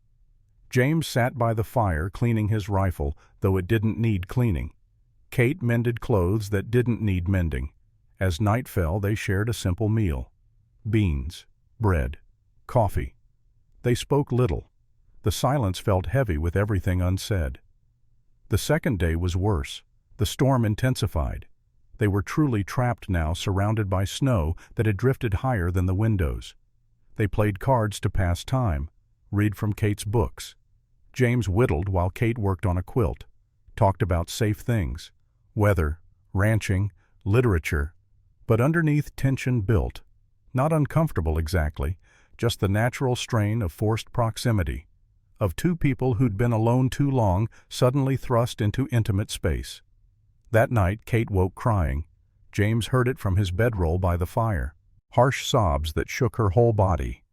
[SPEAKER 1] James sat by the fire cleaning his rifle, though it didn't need cleaning. Kate mended clothes that didn't need mending. As night fell, they shared a simple meal. Beans, bread, coffee. They spoke little. The silence felt heavy with everything unsaid. The second day was worse. The storm intensified. They were truly trapped now, surrounded by snow that had drifted higher than the windows. They played cards to pass time, read from Kate's books. James whittled while Kate worked on a quilt, talked about safe things, weather, ranching, literature. But underneath tension built. Not uncomfortable exactly, just the natural strain of forced proximity, of 2 people who'd been alone too long, suddenly thrust into intimate space. That night Kate woke crying. James heard it from his bedroll by the fire, harsh sobs that shook her whole body.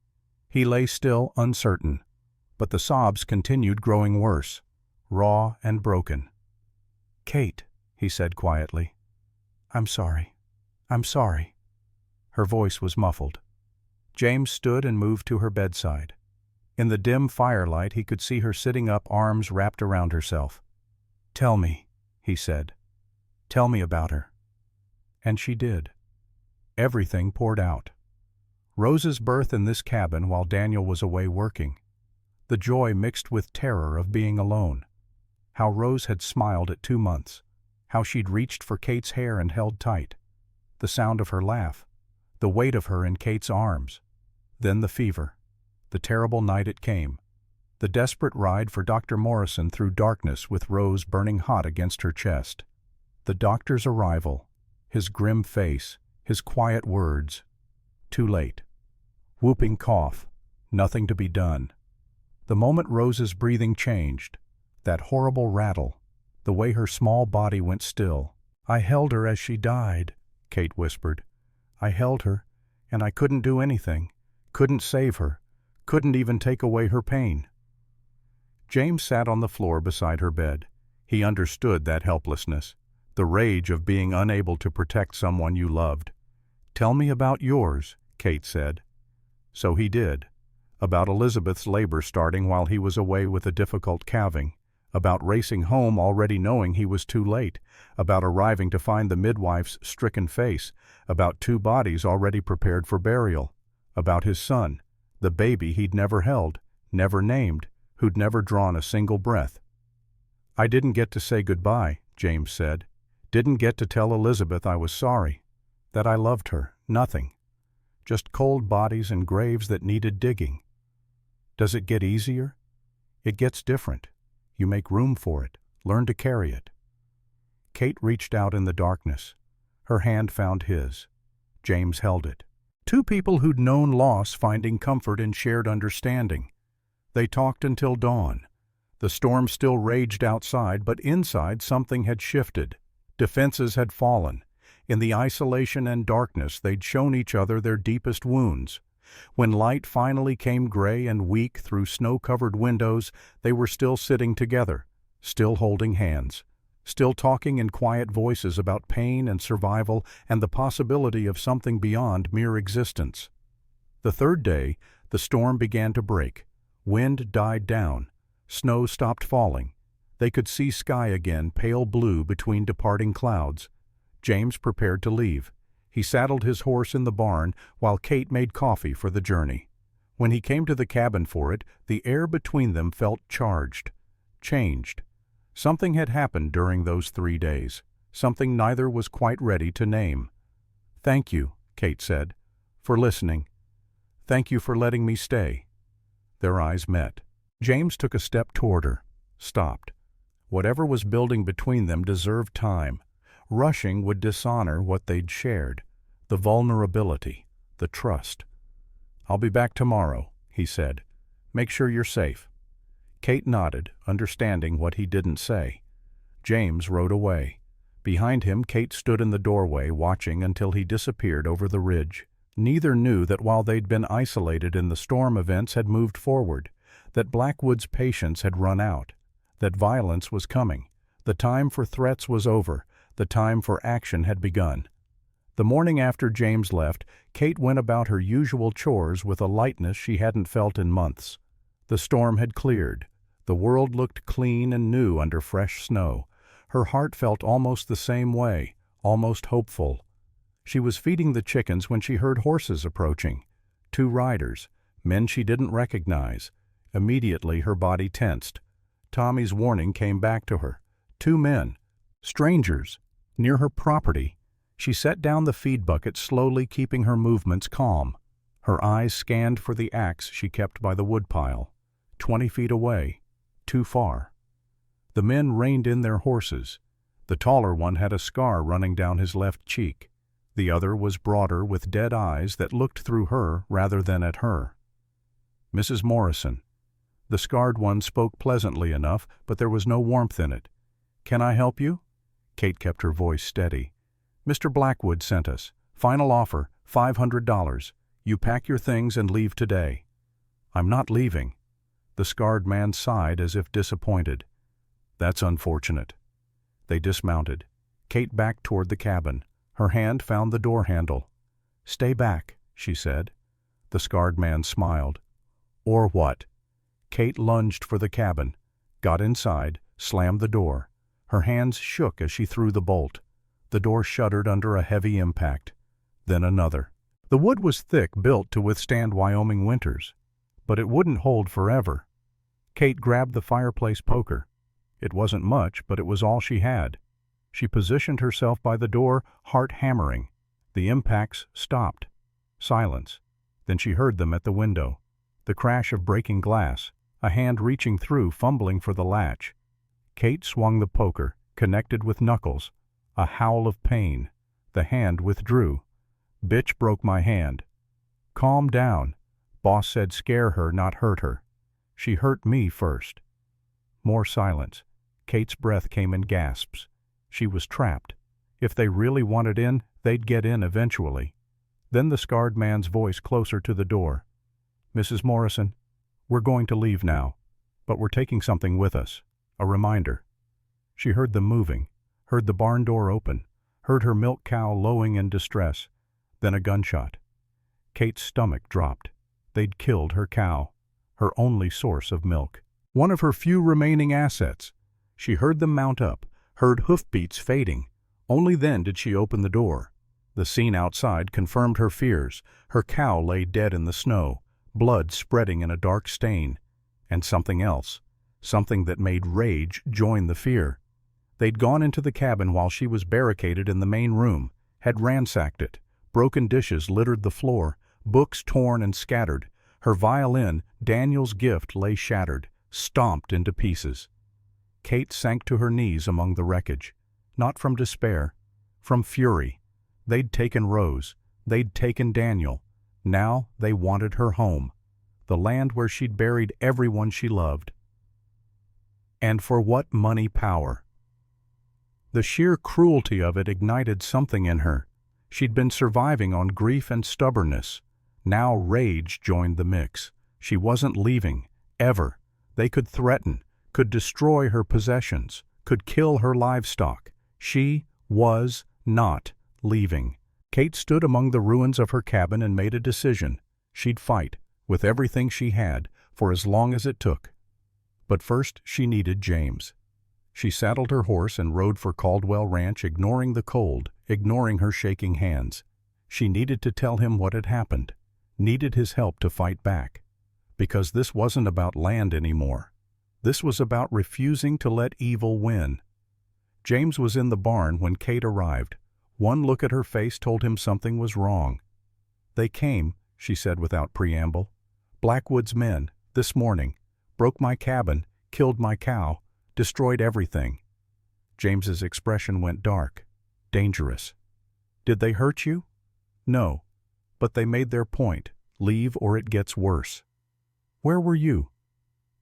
[SPEAKER 1] He lay still, uncertain, but the sobs continued growing worse, raw and broken. "Kate," he said quietly, "I'm sorry. I'm sorry." Her voice was muffled. James stood and moved to her bedside. In the dim firelight he could see her sitting up, arms wrapped around herself. "Tell me," he he said. "Tell me about her." And she did. Everything poured out. Rose's birth in this cabin while Daniel was away working. The joy mixed with terror of being alone. How Rose had smiled at 2 months. How she'd reached for Kate's hair and held tight. The sound of her laugh. The weight of her in Kate's arms. Then the fever. The terrible night it came. The desperate ride for Dr. Morrison through darkness with Rose burning hot against her chest. The doctor's arrival. His grim face. His quiet words. Too late. Whooping cough. Nothing to be done. The moment Rose's breathing changed. That horrible rattle. The way her small body went still. "I held her as she died," Kate whispered. "I held her, and I couldn't do anything. Couldn't save her. Couldn't even take away her pain." James sat on the floor beside her bed. He understood that helplessness. The rage of being unable to protect someone you loved. "Tell me about yours," Kate said. So he did. About Elizabeth's labor starting while he was away with a difficult calving. About racing home already knowing he was too late. About arriving to find the midwife's stricken face. About 2 bodies already prepared for burial. About his son, the baby he'd never held, never named, who'd never drawn a single breath. "I didn't get to say goodbye," James said. "Didn't get to tell Elizabeth I was sorry. That I loved her. Nothing. Just cold bodies and graves that needed digging. Does it get easier? It gets different. You make room for it, learn to carry it." Kate reached out in the darkness. Her hand found his. James held it. 2 people who'd known loss finding comfort in shared understanding. They talked until dawn. The storm still raged outside, but inside something had shifted. Defenses had fallen. In the isolation and darkness they'd shown each other their deepest wounds. When light finally came gray and weak through snow-covered windows, they were still sitting together, still holding hands, still talking in quiet voices about pain and survival and the possibility of something beyond mere existence. The 3rd day, the storm began to break. Wind died down. Snow stopped falling. They could see sky again, pale blue between departing clouds. James prepared to leave. He saddled his horse in the barn while Kate made coffee for the journey. When he came to the cabin for it, the air between them felt charged, changed. Something had happened during those 3 days, something neither was quite ready to name. "Thank you," Kate said, "for listening. Thank you for letting me stay." Their eyes met. James took a step toward her, stopped. Whatever was building between them deserved time. Rushing would dishonor what they'd shared, the vulnerability, the trust. "I'll be back tomorrow," he said. "Make sure you're safe." Kate nodded, understanding what he didn't say. James rode away. Behind him, Kate stood in the doorway, watching until he disappeared over the ridge. Neither knew that while they'd been isolated in the storm, events had moved forward, that Blackwood's patience had run out, that violence was coming. The time for threats was over. The time for action had begun. The morning after James left, Kate went about her usual chores with a lightness she hadn't felt in months. The storm had cleared. The world looked clean and new under fresh snow. Her heart felt almost the same way, almost hopeful. She was feeding the chickens when she heard horses approaching. 2 riders, men she didn't recognize. Immediately her body tensed. Tommy's warning came back to her. 2 men. Strangers, near her property. She set down the feed bucket slowly, keeping her movements calm. Her eyes scanned for the axe she kept by the woodpile. 20 feet away. Too far. The men reined in their horses. The taller one had a scar running down his left cheek. The other was broader, with dead eyes that looked through her rather than at her. "Mrs. Morrison." The scarred one spoke pleasantly enough, but there was no warmth in it. "Can I help you?" Kate kept her voice steady. "Mr. Blackwood sent us. Final offer, $500. You pack your things and leave today." "I'm not leaving." The scarred man sighed as if disappointed. "That's unfortunate." They dismounted. Kate backed toward the cabin. Her hand found the door handle. "Stay back," she said. The scarred man smiled. "Or what?" Kate lunged for the cabin, got inside, slammed the door. Her hands shook as she threw the bolt. The door shuddered under a heavy impact. Then another. The wood was thick, built to withstand Wyoming winters. But it wouldn't hold forever. Kate grabbed the fireplace poker. It wasn't much, but it was all she had. She positioned herself by the door, heart hammering. The impacts stopped. Silence. Then she heard them at the window. The crash of breaking glass, a hand reaching through, fumbling for the latch. Kate swung the poker, connected with knuckles. A howl of pain. The hand withdrew. "Bitch broke my hand." "Calm down. Boss said scare her, not hurt her." "She hurt me first." More silence. Kate's breath came in gasps. She was trapped. If they really wanted in, they'd get in eventually. Then the scarred man's voice closer to the door. "Mrs. Morrison, we're going to leave now, but we're taking something with us. A reminder." She heard them moving, heard the barn door open, heard her milk cow lowing in distress, then a gunshot. Kate's stomach dropped. They'd killed her cow, her only source of milk. One of her few remaining assets. She heard them mount up, heard hoofbeats fading. Only then did she open the door. The scene outside confirmed her fears. Her cow lay dead in the snow, blood spreading in a dark stain. And something else, something that made rage join the fear. They'd gone into the cabin while she was barricaded in the main room, had ransacked it. Broken dishes littered the floor, books torn and scattered. Her violin, Daniel's gift, lay shattered, stomped into pieces. Kate sank to her knees among the wreckage. Not from despair, from fury. They'd taken Rose. They'd taken Daniel. Now they wanted her home, the land where she'd buried everyone she loved. And for what money power? The sheer cruelty of it ignited something in her. She'd been surviving on grief and stubbornness. Now rage joined the mix. She wasn't leaving, ever. They could threaten, could destroy her possessions, could kill her livestock. She was not leaving. Kate stood among the ruins of her cabin and made a decision. She'd fight, with everything she had, for as long as it took. But first she needed James. She saddled her horse and rode for Caldwell Ranch, ignoring the cold, ignoring her shaking hands. She needed to tell him what had happened, needed his help to fight back. Because this wasn't about land anymore. This was about refusing to let evil win. James was in the barn when Kate arrived. One look at her face told him something was wrong. "They came," she said without preamble. "Blackwood's men, this morning, broke my cabin, killed my cow, destroyed everything." James's expression went dark, dangerous. "Did they hurt you?" "No, but they made their point. Leave or it gets worse." "Where were you?"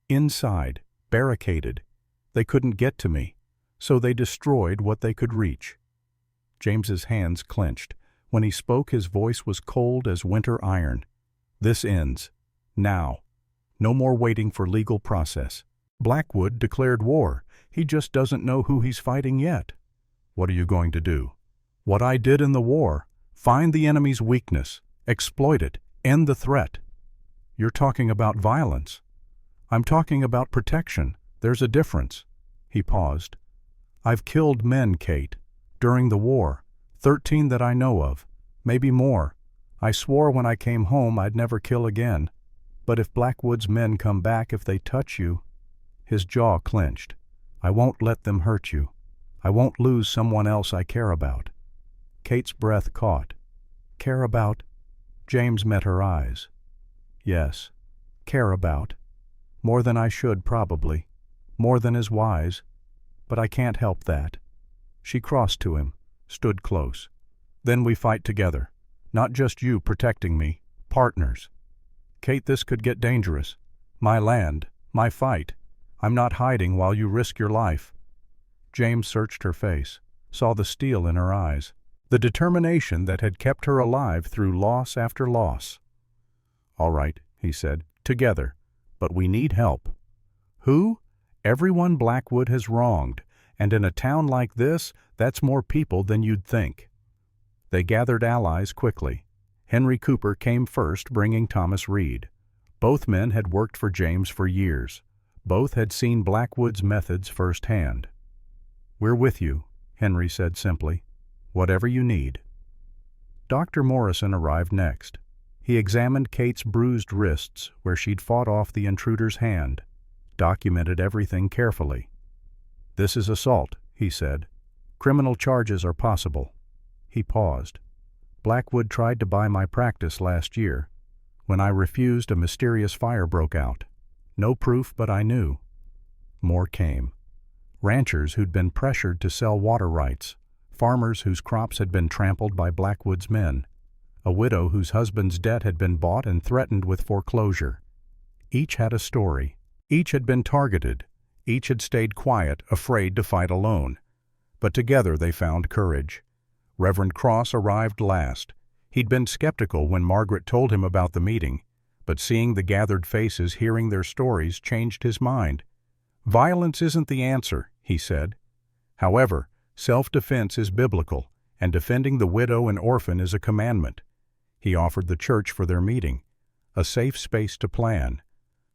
[SPEAKER 1] "Inside, barricaded. They couldn't get to me, so they destroyed what they could reach." James's hands clenched. When he spoke, his voice was cold as winter iron. "This ends. Now. No more waiting for legal process. Blackwood declared war. He just doesn't know who he's fighting yet." "What are you going to do?" "What I did in the war. Find the enemy's weakness. Exploit it. End the threat." "You're talking about violence." "I'm talking about protection. There's a difference." He paused. "I've killed men, Kate. During the war. 13 that I know of. Maybe more. I swore when I came home I'd never kill again. But if Blackwood's men come back, if they touch you—" His jaw clenched. "I won't let them hurt you. I won't lose someone else I care about." Kate's breath caught. "Care about?" James met her eyes. "Yes. Care about. More than I should, probably. More than is wise. But I can't help that." She crossed to him, stood close. "Then we fight together. Not just you protecting me. Partners." "Kate, this could get dangerous. My land, my fight. I'm not hiding while you risk your life." James searched her face, saw the steel in her eyes, the determination that had kept her alive through loss after loss. "All right," he said, "together. But we need help." "Who?" "Everyone Blackwood has wronged. And in a town like this, that's more people than you'd think." They gathered allies quickly. Henry Cooper came first, bringing Thomas Reed. Both men had worked for James for years. Both had seen Blackwood's methods firsthand. "We're with you," Henry said simply. "Whatever you need." Dr. Morrison arrived next. He examined Kate's bruised wrists where she'd fought off the intruder's hand, documented everything carefully. "This is assault," he said. "Criminal charges are possible." He paused. "Blackwood tried to buy my practice last year. When I refused, a mysterious fire broke out. No proof, but I knew." More came. Ranchers who'd been pressured to sell water rights, farmers whose crops had been trampled by Blackwood's men, a widow whose husband's debt had been bought and threatened with foreclosure. Each had a story. Each had been targeted. Each had stayed quiet, afraid to fight alone. But together they found courage. Reverend Cross arrived last. He'd been skeptical when Margaret told him about the meeting, but seeing the gathered faces, hearing their stories, changed his mind. "Violence isn't the answer," he said. "However, self-defense is biblical, and defending the widow and orphan is a commandment." He offered the church for their meeting, a safe space to plan.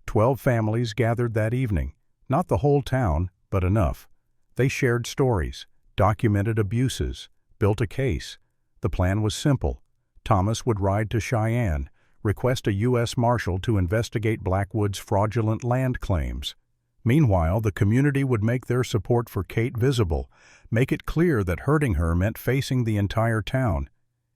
[SPEAKER 1] 12 families gathered that evening, not the whole town, but enough. They shared stories, documented abuses, built a case. The plan was simple. Thomas would ride to Cheyenne, request a U.S. Marshal to investigate Blackwood's fraudulent land claims. Meanwhile, the community would make their support for Kate visible, make it clear that hurting her meant facing the entire town.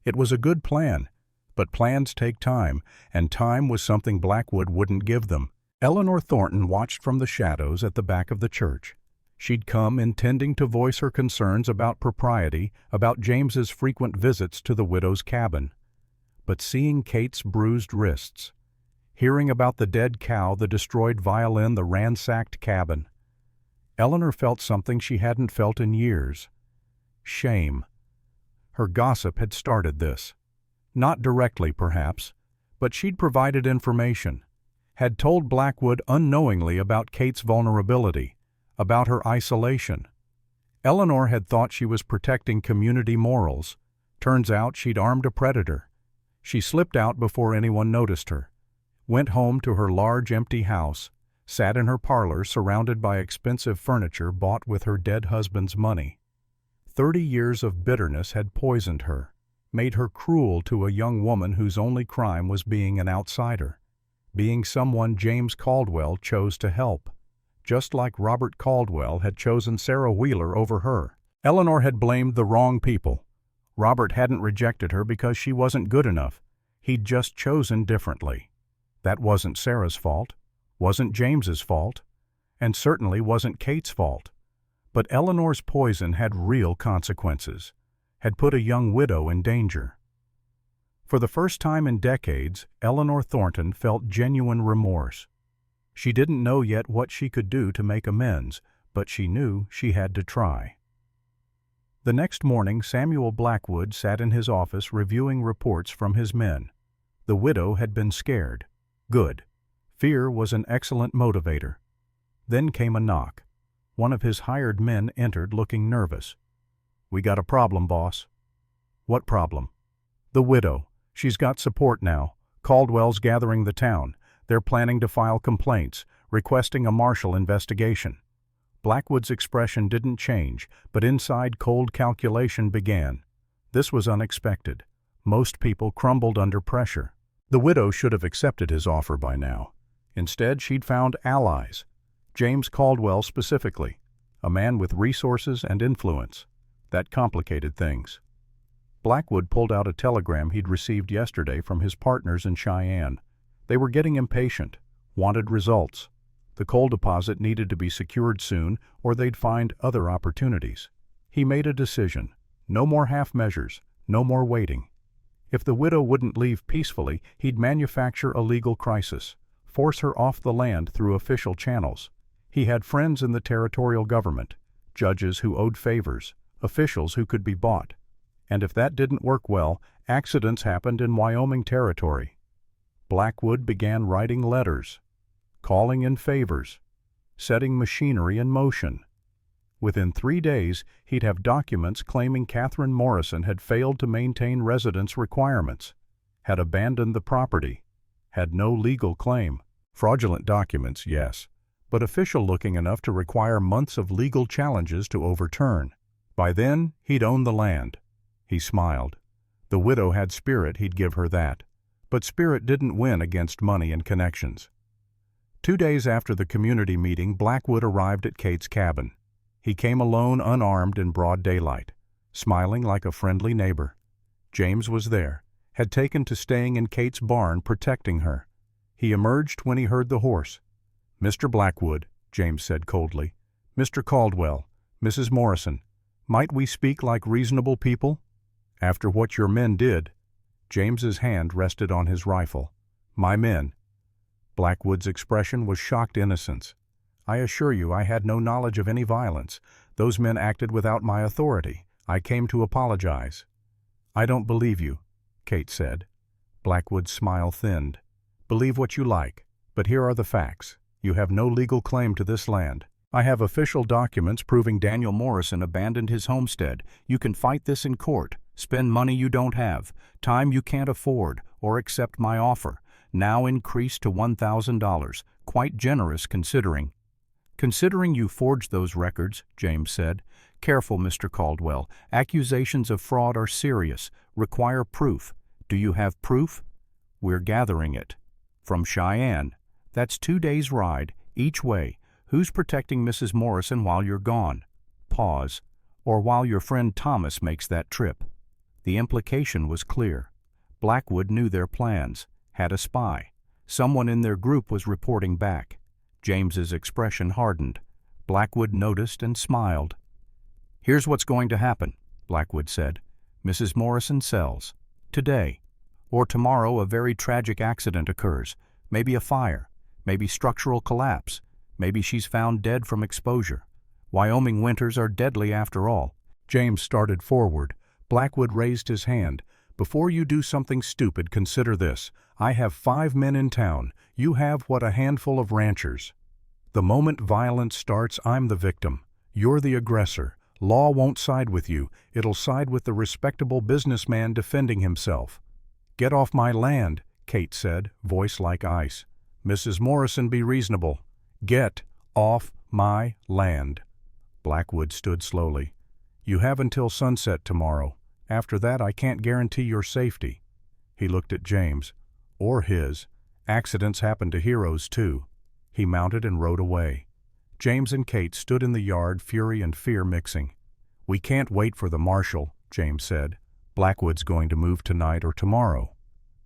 [SPEAKER 1] It was a good plan, but plans take time, and time was something Blackwood wouldn't give them. Eleanor Thornton watched from the shadows at the back of the church. She'd come intending to voice her concerns about propriety, about James's frequent visits to the widow's cabin. But seeing Kate's bruised wrists, hearing about the dead cow, the destroyed violin, the ransacked cabin, Eleanor felt something she hadn't felt in years. Shame. Her gossip had started this. Not directly, perhaps, but she'd provided information, had told Blackwood unknowingly about Kate's vulnerability, about her isolation. Eleanor had thought she was protecting community morals. Turns out she'd armed a predator. She slipped out before anyone noticed her, went home to her large empty house, sat in her parlor surrounded by expensive furniture bought with her dead husband's money. 30 years of bitterness had poisoned her, made her cruel to a young woman whose only crime was being an outsider, being someone James Caldwell chose to help, just like Robert Caldwell had chosen Sarah Wheeler over her. Eleanor had blamed the wrong people. Robert hadn't rejected her because she wasn't good enough. He'd just chosen differently. That wasn't Sarah's fault, wasn't James's fault, and certainly wasn't Kate's fault. But Eleanor's poison had real consequences, had put a young widow in danger. For the first time in decades, Eleanor Thornton felt genuine remorse. She didn't know yet what she could do to make amends, but she knew she had to try. The next morning, Samuel Blackwood sat in his office reviewing reports from his men. The widow had been scared. Good. Fear was an excellent motivator. Then came a knock. One of his hired men entered looking nervous. "We got a problem, boss." "What problem?" "The widow. She's got support now. Caldwell's gathering the town. They're planning to file complaints, requesting a marshal investigation." Blackwood's expression didn't change, but inside cold calculation began. This was unexpected. Most people crumbled under pressure. The widow should have accepted his offer by now. Instead, she'd found allies. James Caldwell specifically, a man with resources and influence. That complicated things. Blackwood pulled out a telegram he'd received yesterday from his partners in Cheyenne. They were getting impatient, wanted results. The coal deposit needed to be secured soon, or they'd find other opportunities. He made a decision. No more half measures, no more waiting. If the widow wouldn't leave peacefully, he'd manufacture a legal crisis, force her off the land through official channels. He had friends in the territorial government, judges who owed favors, officials who could be bought. And if that didn't work well, accidents happened in Wyoming territory. Blackwood began writing letters, calling in favors, setting machinery in motion. Within 3 days, he'd have documents claiming Catherine Morrison had failed to maintain residence requirements, had abandoned the property, had no legal claim. Fraudulent documents, yes, but official-looking enough to require months of legal challenges to overturn. By then, he'd owned the land. He smiled. The widow had spirit, he'd give her that. But spirit didn't win against money and connections. 2 days after the community meeting, Blackwood arrived at Kate's cabin. He came alone, unarmed, in broad daylight, smiling like a friendly neighbor. James was there, had taken to staying in Kate's barn, protecting her. He emerged when he heard the horse. "Mr. Blackwood," James said coldly. "Mr. Caldwell, Mrs. Morrison, might we speak like reasonable people? After what your men did—" James's hand rested on his rifle. "My men." Blackwood's expression was shocked innocence. "I assure you I had no knowledge of any violence. Those men acted without my authority. I came to apologize." "I don't believe you," Kate said. Blackwood's smile thinned. "Believe what you like, but here are the facts. You have no legal claim to this land. I have official documents proving Daniel Morrison abandoned his homestead. You can fight this in court, spend money you don't have, time you can't afford, or accept my offer, now increased to $1,000, quite generous considering." "Considering you forged those records," James said. "Careful, Mr. Caldwell. Accusations of fraud are serious, require proof. Do you have proof?" "We're gathering it." "From Cheyenne. That's 2 days' ride, each way. Who's protecting Mrs. Morrison while you're gone?" Pause. "Or while your friend Thomas makes that trip." The implication was clear. Blackwood knew their plans, had a spy. Someone in their group was reporting back. James's expression hardened. Blackwood noticed and smiled. "Here's what's going to happen," Blackwood said. "Mrs. Morrison sells. Today. Or tomorrow a very tragic accident occurs. Maybe a fire. Maybe structural collapse. Maybe she's found dead from exposure. Wyoming winters are deadly after all." James started forward. Blackwood raised his hand. "Before you do something stupid, consider this. I have 5 men in town. You have, what, a handful of ranchers. The moment violence starts, I'm the victim. You're the aggressor. Law won't side with you. It'll side with the respectable businessman defending himself." "Get off my land," Kate said, voice like ice. "Mrs. Morrison, be reasonable. Get off my land." Blackwood stood slowly. "You have until sunset tomorrow. After that, I can't guarantee your safety." He looked at James. "Or his. Accidents happen to heroes, too." He mounted and rode away. James and Kate stood in the yard, fury and fear mixing. "We can't wait for the marshal," James said. "Blackwood's going to move tonight or tomorrow."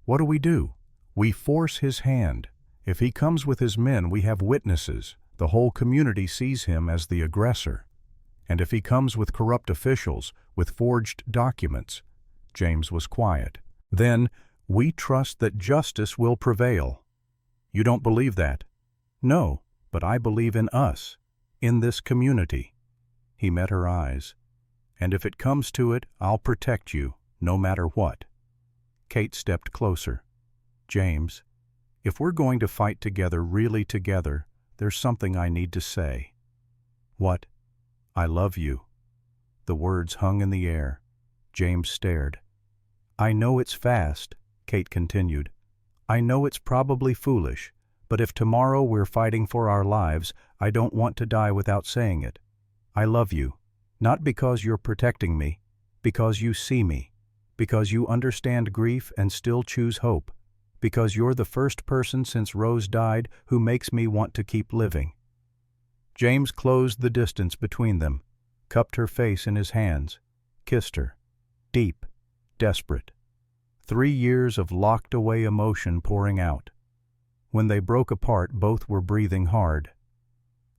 [SPEAKER 1] "What do we do?" "We force his hand. If he comes with his men, we have witnesses. The whole community sees him as the aggressor. And if he comes with corrupt officials, with forged documents—" James was quiet. "Then we trust that justice will prevail." "You don't believe that?" "No, but I believe in us, in this community." He met her eyes. "And if it comes to it, I'll protect you, no matter what." Kate stepped closer. "James, if we're going to fight together, really together, there's something I need to say." "What?" "I love you." The words hung in the air. James stared. "I know it's fast," Kate continued. "I know it's probably foolish, but if tomorrow we're fighting for our lives, I don't want to die without saying it. I love you, not because you're protecting me, because you see me, because you understand grief and still choose hope, because you're the first person since Rose died who makes me want to keep living." James closed the distance between them, cupped her face in his hands, kissed her, deep, desperate. 3 years of locked-away emotion pouring out. When they broke apart, both were breathing hard.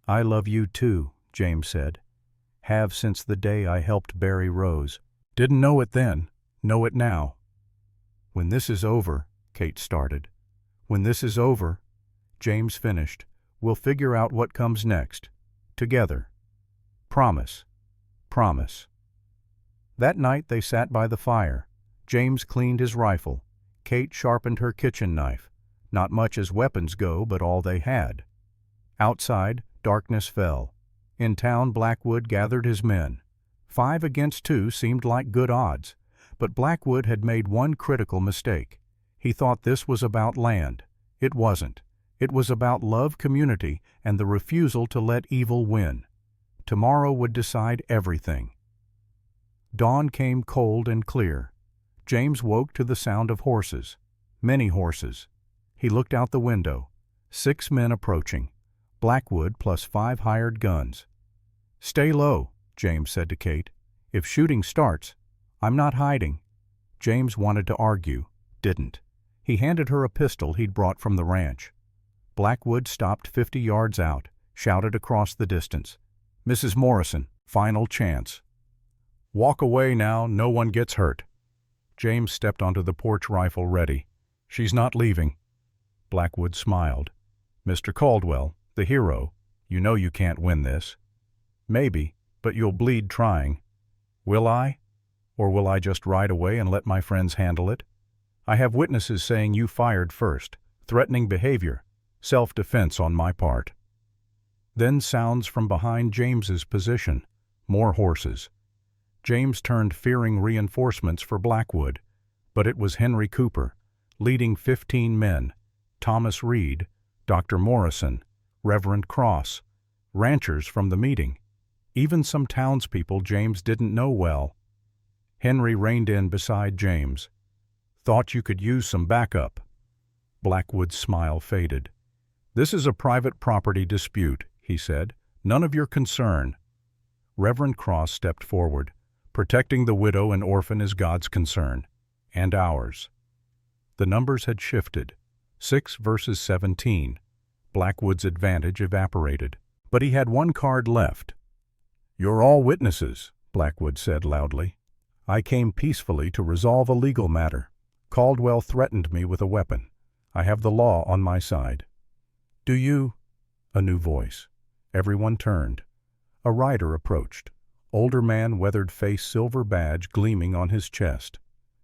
[SPEAKER 1] "I love you too," James said. "Have since the day I helped bury Rose. Didn't know it then, know it now." "When this is over," Kate started. "When this is over," James finished, "we'll figure out what comes next. Together. Promise. Promise." That night they sat by the fire. James cleaned his rifle. Kate sharpened her kitchen knife. Not much as weapons go, but all they had. Outside, darkness fell. In town, Blackwood gathered his men. 5 against 2 seemed like good odds, but Blackwood had made one critical mistake. He thought this was about land. It wasn't. It was about love, community, and the refusal to let evil win. Tomorrow would decide everything. Dawn came cold and clear. James woke to the sound of horses. Many horses. He looked out the window. 6 men approaching. Blackwood plus 5 hired guns. "Stay low," James said to Kate. "If shooting starts, I'm not hiding." James wanted to argue. Didn't. He handed her a pistol he'd brought from the ranch. Blackwood stopped 50 yards out, shouted across the distance. "Mrs. Morrison, final chance. Walk away now, no one gets hurt." James stepped onto the porch, rifle ready. "She's not leaving." Blackwood smiled. "Mr. Caldwell, the hero, you know you can't win this." "Maybe, but you'll bleed trying." "Will I? Or will I just ride away and let my friends handle it? I have witnesses saying you fired first. Threatening behavior. Self-defense on my part." Then sounds from behind James's position. More horses. James turned, fearing reinforcements for Blackwood, but it was Henry Cooper, leading 15 men, Thomas Reed, Dr. Morrison, Reverend Cross, ranchers from the meeting, even some townspeople James didn't know well. Henry reined in beside James. "Thought you could use some backup." Blackwood's smile faded. "This is a private property dispute," he said. "None of your concern." Reverend Cross stepped forward. "Protecting the widow and orphan is God's concern. And ours." The numbers had shifted. 6 versus 17. Blackwood's advantage evaporated. But he had one card left. "You're all witnesses," Blackwood said loudly. "I came peacefully to resolve a legal matter. Caldwell threatened me with a weapon. I have the law on my side." "Do you?" A new voice. Everyone turned. A rider approached. Older man, weathered face, silver badge gleaming on his chest.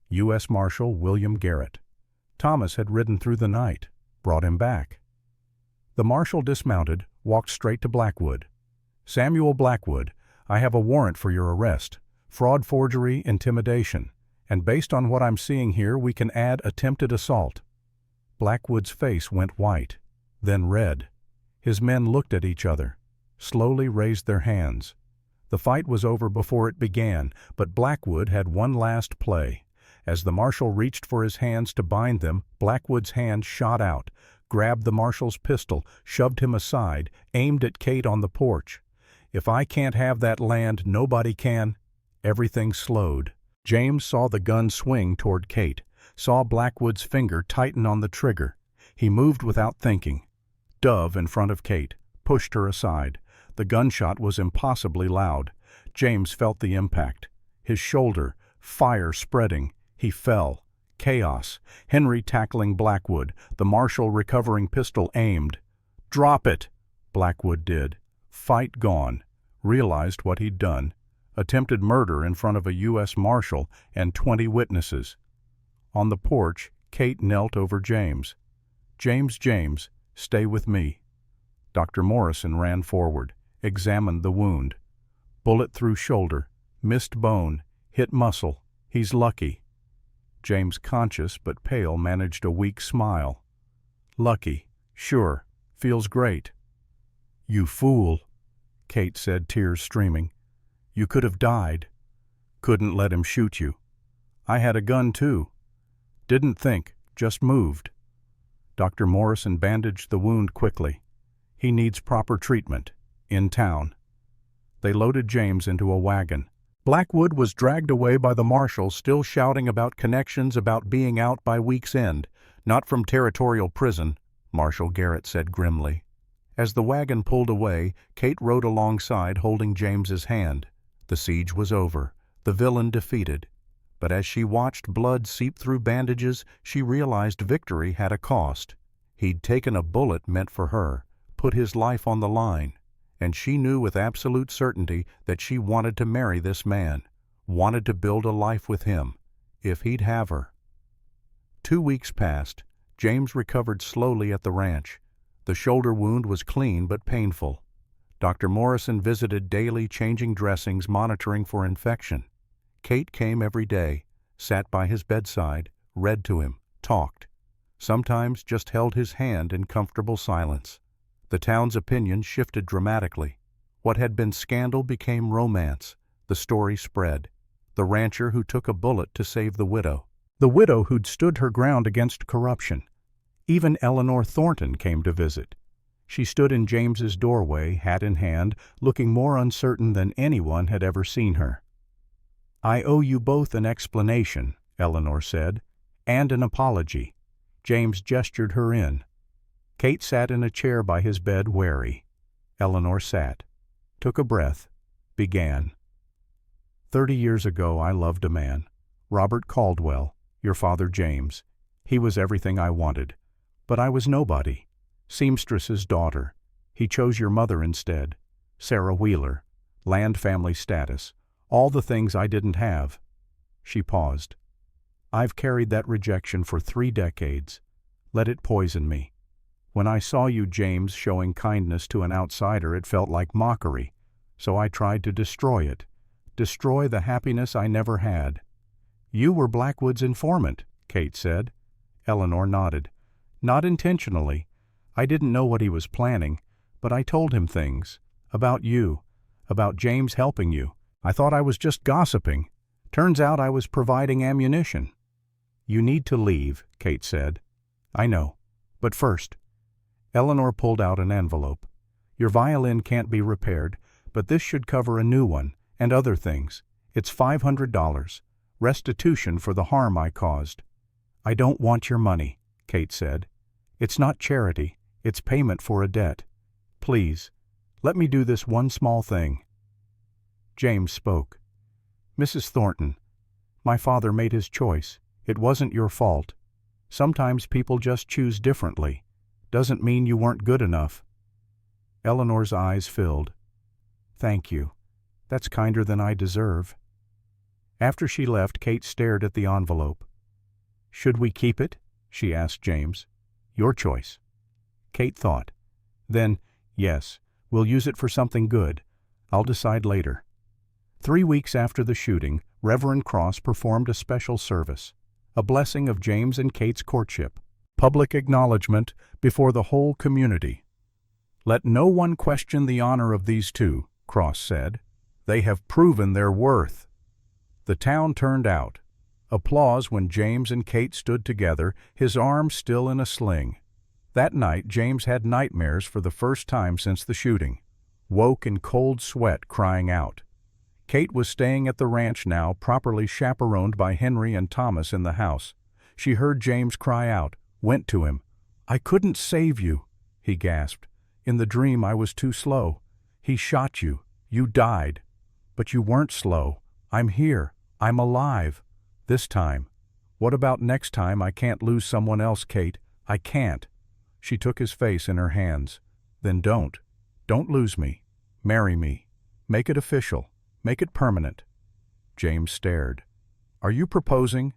[SPEAKER 1] U.S. Marshal William Garrett. Thomas had ridden through the night, brought him back. The marshal dismounted, walked straight to Blackwood. "Samuel Blackwood, I have a warrant for your arrest. Fraud, forgery, intimidation. And based on what I'm seeing here, we can add attempted assault." Blackwood's face went white, then red. His men looked at each other, slowly raised their hands. The fight was over before it began, but Blackwood had one last play. As the marshal reached for his hands to bind them, Blackwood's hand shot out, grabbed the marshal's pistol, shoved him aside, aimed at Kate on the porch. "If I can't have that land, nobody can." Everything slowed. James saw the gun swing toward Kate, saw Blackwood's finger tighten on the trigger. He moved without thinking. Dove in front of Kate, pushed her aside. The gunshot was impossibly loud. James felt the impact. His shoulder, fire spreading. He fell. Chaos. Henry tackling Blackwood, the marshal recovering pistol aimed. "Drop it!" Blackwood did. Fight gone. Realized what he'd done. Attempted murder in front of a U.S. Marshal and 20 witnesses. On the porch, Kate knelt over James. James, stay with me." Dr. Morrison ran forward, examined the wound. Bullet through shoulder, missed bone, hit muscle. He's lucky. James, conscious but pale, managed a weak smile. "Lucky, sure, feels great." "You fool," Kate said, tears streaming. "You could have died." "Couldn't let him shoot you." "I had a gun too." "Didn't think, just moved." Dr. Morrison bandaged the wound quickly. "He needs proper treatment. In town." They loaded James into a wagon. Blackwood was dragged away by the marshal, still shouting about connections, about being out by week's end. "Not from territorial prison," Marshal Garrett said grimly. As the wagon pulled away, Kate rode alongside, holding James's hand. The siege was over, the villain defeated. But as she watched blood seep through bandages, she realized victory had a cost. He'd taken a bullet meant for her, put his life on the line. And she knew with absolute certainty that she wanted to marry this man, wanted to build a life with him, if he'd have her. 2 weeks passed. James recovered slowly at the ranch. The shoulder wound was clean but painful. Dr. Morrison visited daily, changing dressings, monitoring for infection. Kate came every day, sat by his bedside, read to him, talked. sometimes just held his hand in comfortable silence. The town's opinion shifted dramatically. What had been scandal became romance. The story spread. The rancher who took a bullet to save the widow. The widow who'd stood her ground against corruption. Even Eleanor Thornton came to visit. She stood in James's doorway, hat in hand, looking more uncertain than anyone had ever seen her. "I owe you both an explanation," Eleanor said, "and an apology." James gestured her in. Kate sat in a chair by his bed, wary. Eleanor sat, took a breath, began. 30 years ago I loved a man, Robert Caldwell, your father James. He was everything I wanted. But I was nobody. Seamstress's daughter. He chose your mother instead. Sarah Wheeler. Land family status. All the things I didn't have." She paused. "I've carried that rejection for 3 decades. Let it poison me. When I saw you, James, showing kindness to an outsider, it felt like mockery. So I tried to destroy it. Destroy the happiness I never had." "You were Blackwood's informant," Kate said. Eleanor nodded. "Not intentionally. I didn't know what he was planning, but I told him things. About you. About James helping you. I thought I was just gossiping. Turns out I was providing ammunition." "You need to leave," Kate said. "I know. But first." Eleanor pulled out an envelope. "Your violin can't be repaired, but this should cover a new one, and other things. It's $500. Restitution for the harm I caused." "I don't want your money," Kate said. "It's not charity. It's payment for a debt. Please, let me do this one small thing." James spoke. "Mrs. Thornton, my father made his choice. It wasn't your fault. Sometimes people just choose differently. Doesn't mean you weren't good enough." Eleanor's eyes filled. "Thank you. That's kinder than I deserve." After she left, Kate stared at the envelope. "Should we keep it?" she asked James. "Your choice." Kate thought. Then, "Yes, we'll use it for something good. I'll decide later." 3 weeks after the shooting, Reverend Cross performed a special service, a blessing of James and Kate's courtship, public acknowledgement before the whole community. "Let no one question the honor of these two," Cross said. "They have proven their worth." The town turned out. Applause when James and Kate stood together, his arm still in a sling. That night, James had nightmares for the first time since the shooting. Woke in cold sweat, crying out. Kate was staying at the ranch now, properly chaperoned by Henry and Thomas in the house. She heard James cry out, went to him. "I couldn't save you," he gasped. "In the dream I was too slow. He shot you. You died. But you weren't slow. I'm here. I'm alive. This time. What about next time? I can't lose someone else, Kate. I can't." She took his face in her hands. "Then don't. Don't lose me. Marry me. Make it official. Make it permanent." James stared. "Are you proposing?"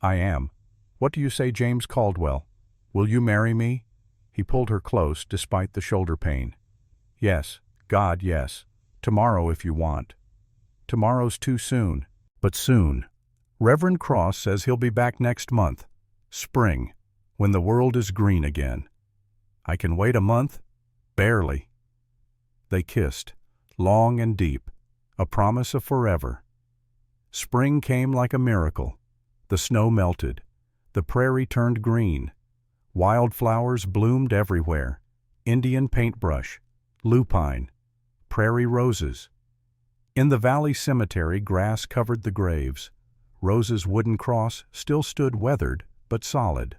[SPEAKER 1] "I am. What do you say, James Caldwell? Will you marry me?" He pulled her close, despite the shoulder pain. "Yes. God, yes. Tomorrow if you want." "Tomorrow's too soon." "But soon. Reverend Cross says he'll be back next month. Spring. When the world is green again." "I can wait a month?" "Barely." They kissed, long and deep, a promise of forever. Spring came like a miracle. The snow melted. The prairie turned green. Wildflowers bloomed everywhere. Indian paintbrush, lupine, prairie roses. In the valley cemetery, grass covered the graves. Rose's wooden cross still stood weathered but solid.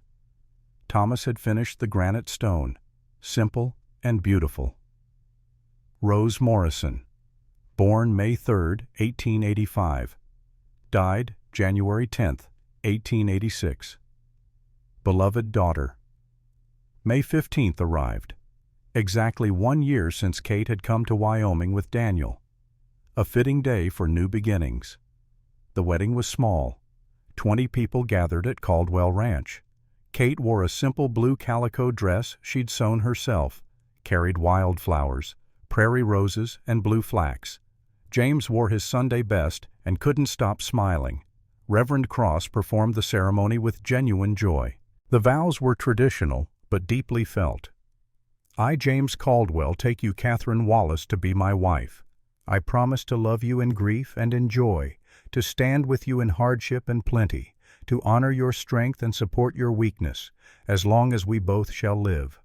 [SPEAKER 1] Thomas had finished the granite stone, simple and beautiful. Rose Morrison, born May 3, 1885, died January 10, 1886. Beloved daughter. May 15th arrived, exactly 1 year since Kate had come to Wyoming with Daniel. A fitting day for new beginnings. The wedding was small. 20 people gathered at Caldwell Ranch. Kate wore a simple blue calico dress she'd sewn herself, carried wildflowers, prairie roses, and blue flax. James wore his Sunday best and couldn't stop smiling. Reverend Cross performed the ceremony with genuine joy. The vows were traditional, but deeply felt. I, James Caldwell, take you, Catherine Wallace, to be my wife. I promise to love you in grief and in joy, to stand with you in hardship and plenty, to honor your strength and support your weakness, as long as we both shall live.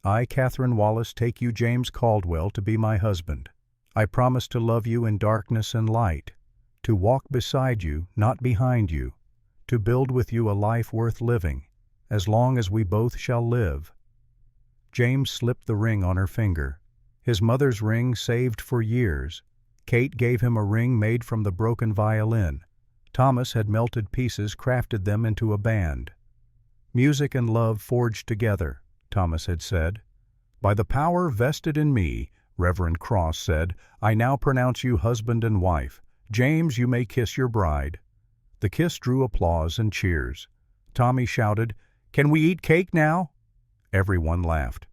[SPEAKER 1] I, Catherine Wallace, take you, James Caldwell, to be my husband. I promise to love you in darkness and light, to walk beside you, not behind you, to build with you a life worth living, as long as we both shall live. James slipped the ring on her finger. His mother's ring saved for years. Kate gave him a ring made from the broken violin. Thomas had melted pieces, crafted them into a band. Music and love forged together, Thomas had said. By the power vested in me, Reverend Cross said, I now pronounce you husband and wife. James, you may kiss your bride. The kiss drew applause and cheers. Tommy shouted, Can we eat cake now? Everyone laughed.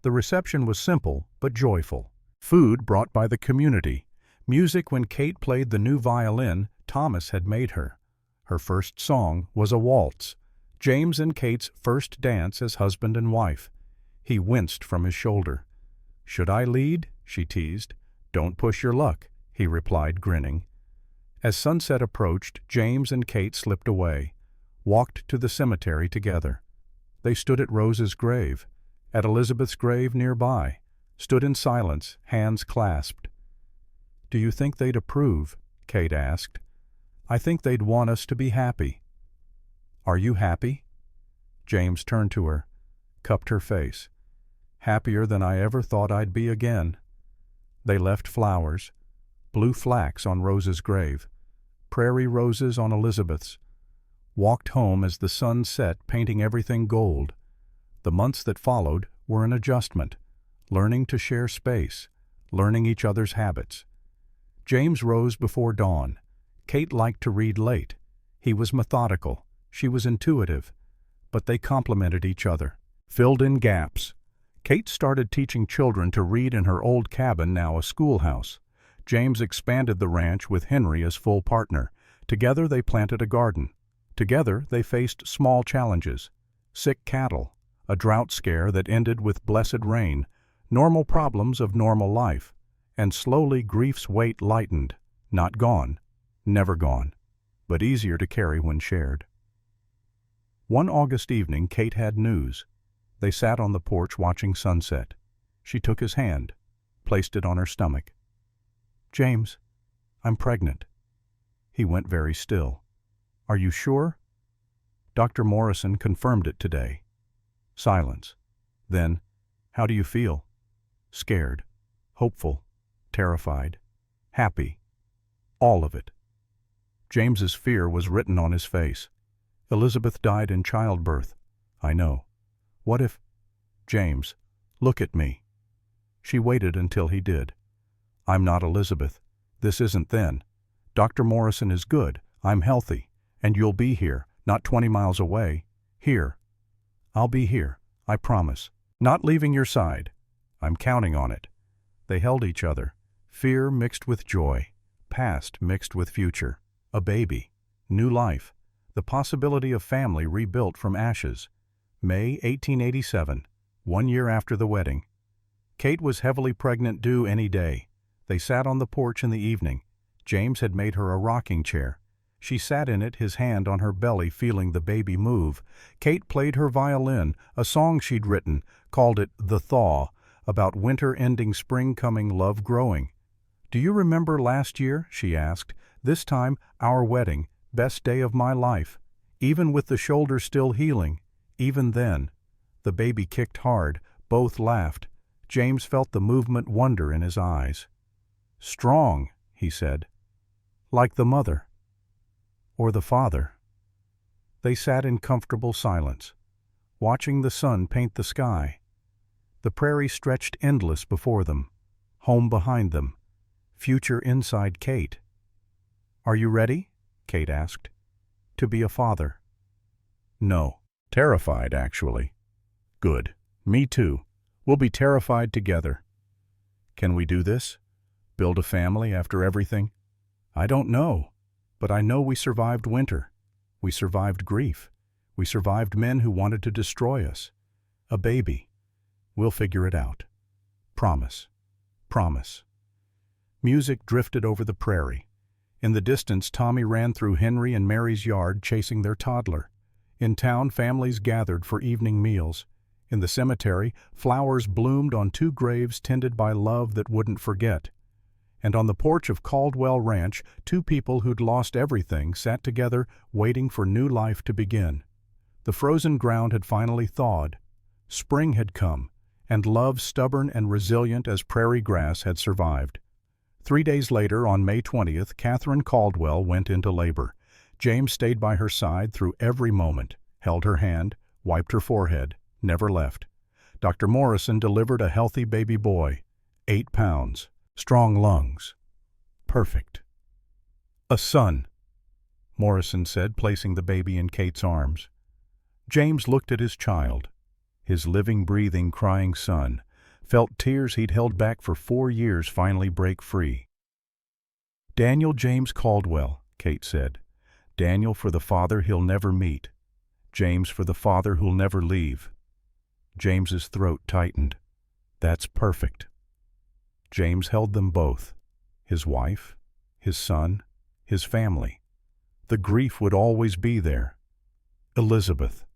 [SPEAKER 1] The reception was simple but joyful. Food brought by the community. Music when Kate played the new violin Thomas had made her. Her first song was a waltz. James and Kate's first dance as husband and wife. He winced from his shoulder. Should I lead? She teased. Don't push your luck, he replied, grinning. As sunset approached, James and Kate slipped away, walked to the cemetery together. They stood at Rose's grave, at Elizabeth's grave nearby, stood in silence, hands clasped. Do you think they'd approve? Kate asked. I think they'd want us to be happy. Are you happy? James turned to her, cupped her face. Happier than I ever thought I'd be again. They left flowers, blue flax on Rose's grave, prairie roses on Elizabeth's, walked home as the sun set, painting everything gold. The months that followed were an adjustment, learning to share space, learning each other's habits. James rose before dawn. Kate liked to read late. He was methodical. She was intuitive. But they complemented each other, filled in gaps. Kate started teaching children to read in her old cabin, now a schoolhouse. James expanded the ranch with Henry as full partner. Together they planted a garden. Together they faced small challenges. Sick cattle, a drought scare that ended with blessed rain, normal problems of normal life. And slowly grief's weight lightened, not gone, never gone, but easier to carry when shared. One August evening Kate had news. They sat on the porch watching sunset. She took his hand, placed it on her stomach. James, I'm pregnant. He went very still. Are you sure? Dr. Morrison confirmed it today. Silence. Then, how do you feel? Scared, hopeful, terrified, happy. All of it. James's fear was written on his face. Elizabeth died in childbirth. I know. What if... James, look at me. She waited until he did. I'm not Elizabeth. This isn't then. Dr. Morrison is good. I'm healthy. And you'll be here, not 20 miles away. Here. I'll be here, I promise. Not leaving your side. I'm counting on it. They held each other. Fear mixed with joy. Past mixed with future. A baby. New life. The possibility of family rebuilt from ashes. May 1887, 1 year after the wedding. Kate was heavily pregnant, due any day. They sat on the porch in the evening. James had made her a rocking chair. She sat in it, his hand on her belly, feeling the baby move. Kate played her violin, a song she'd written, called it The Thaw, about winter ending, spring coming, love growing. Do you remember last year? She asked. This time, our wedding, best day of my life. Even with the shoulder still healing. Even then. The baby kicked hard. Both laughed. James felt the movement, wonder in his eyes. Strong, he said. Like the mother. Or the father. They sat in comfortable silence, watching the sun paint the sky. The prairie stretched endless before them, home behind them, future inside Kate. Are you ready? Kate asked. To be a father. No. Terrified, actually. Good. Me too. We'll be terrified together. Can we do this? Build a family after everything? I don't know, but I know we survived winter. We survived grief. We survived men who wanted to destroy us. A baby. We'll figure it out. Promise. Promise." Music drifted over the prairie. In the distance, Tommy ran through Henry and Mary's yard chasing their toddler. In town, families gathered for evening meals. In the cemetery, flowers bloomed on 2 graves tended by love that wouldn't forget. And on the porch of Caldwell Ranch, 2 people who'd lost everything sat together, waiting for new life to begin. The frozen ground had finally thawed. Spring had come, and love, stubborn and resilient as prairie grass, had survived. 3 days later, on May 20th, Catherine Caldwell went into labor. James stayed by her side through every moment, held her hand, wiped her forehead, never left. Dr. Morrison delivered a healthy baby boy, 8 pounds, strong lungs. Perfect. "A son," Morrison said, placing the baby in Kate's arms. James looked at his child, his living, breathing, crying son, felt tears he'd held back for 4 years finally break free. "Daniel James Caldwell," Kate said. "Daniel for the father he'll never meet. James for the father who'll never leave." James's throat tightened. "That's perfect." James held them both, his wife, his son, his family. The grief would always be there. Elizabeth,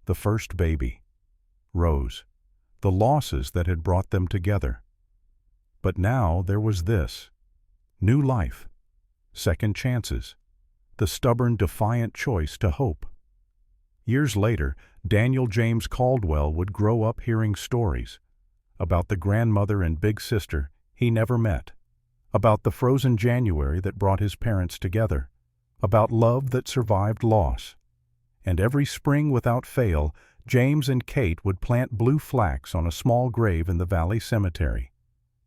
[SPEAKER 1] the first baby. Rose, the losses that had brought them together. But now there was this. New life. Second chances. The stubborn, defiant choice to hope. Years later, Daniel James Caldwell would grow up hearing stories about the grandmother and big sister he never met, about the frozen January that brought his parents together, about love that survived loss. And every spring without fail, James and Kate would plant blue flax on a small grave in the Valley Cemetery.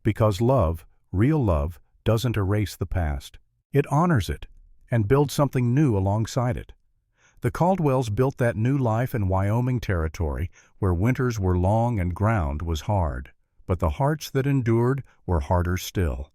[SPEAKER 1] Because love, real love, doesn't erase the past. It honors it and builds something new alongside it. The Caldwells built that new life in Wyoming territory, where winters were long and ground was hard. But the hearts that endured were harder still.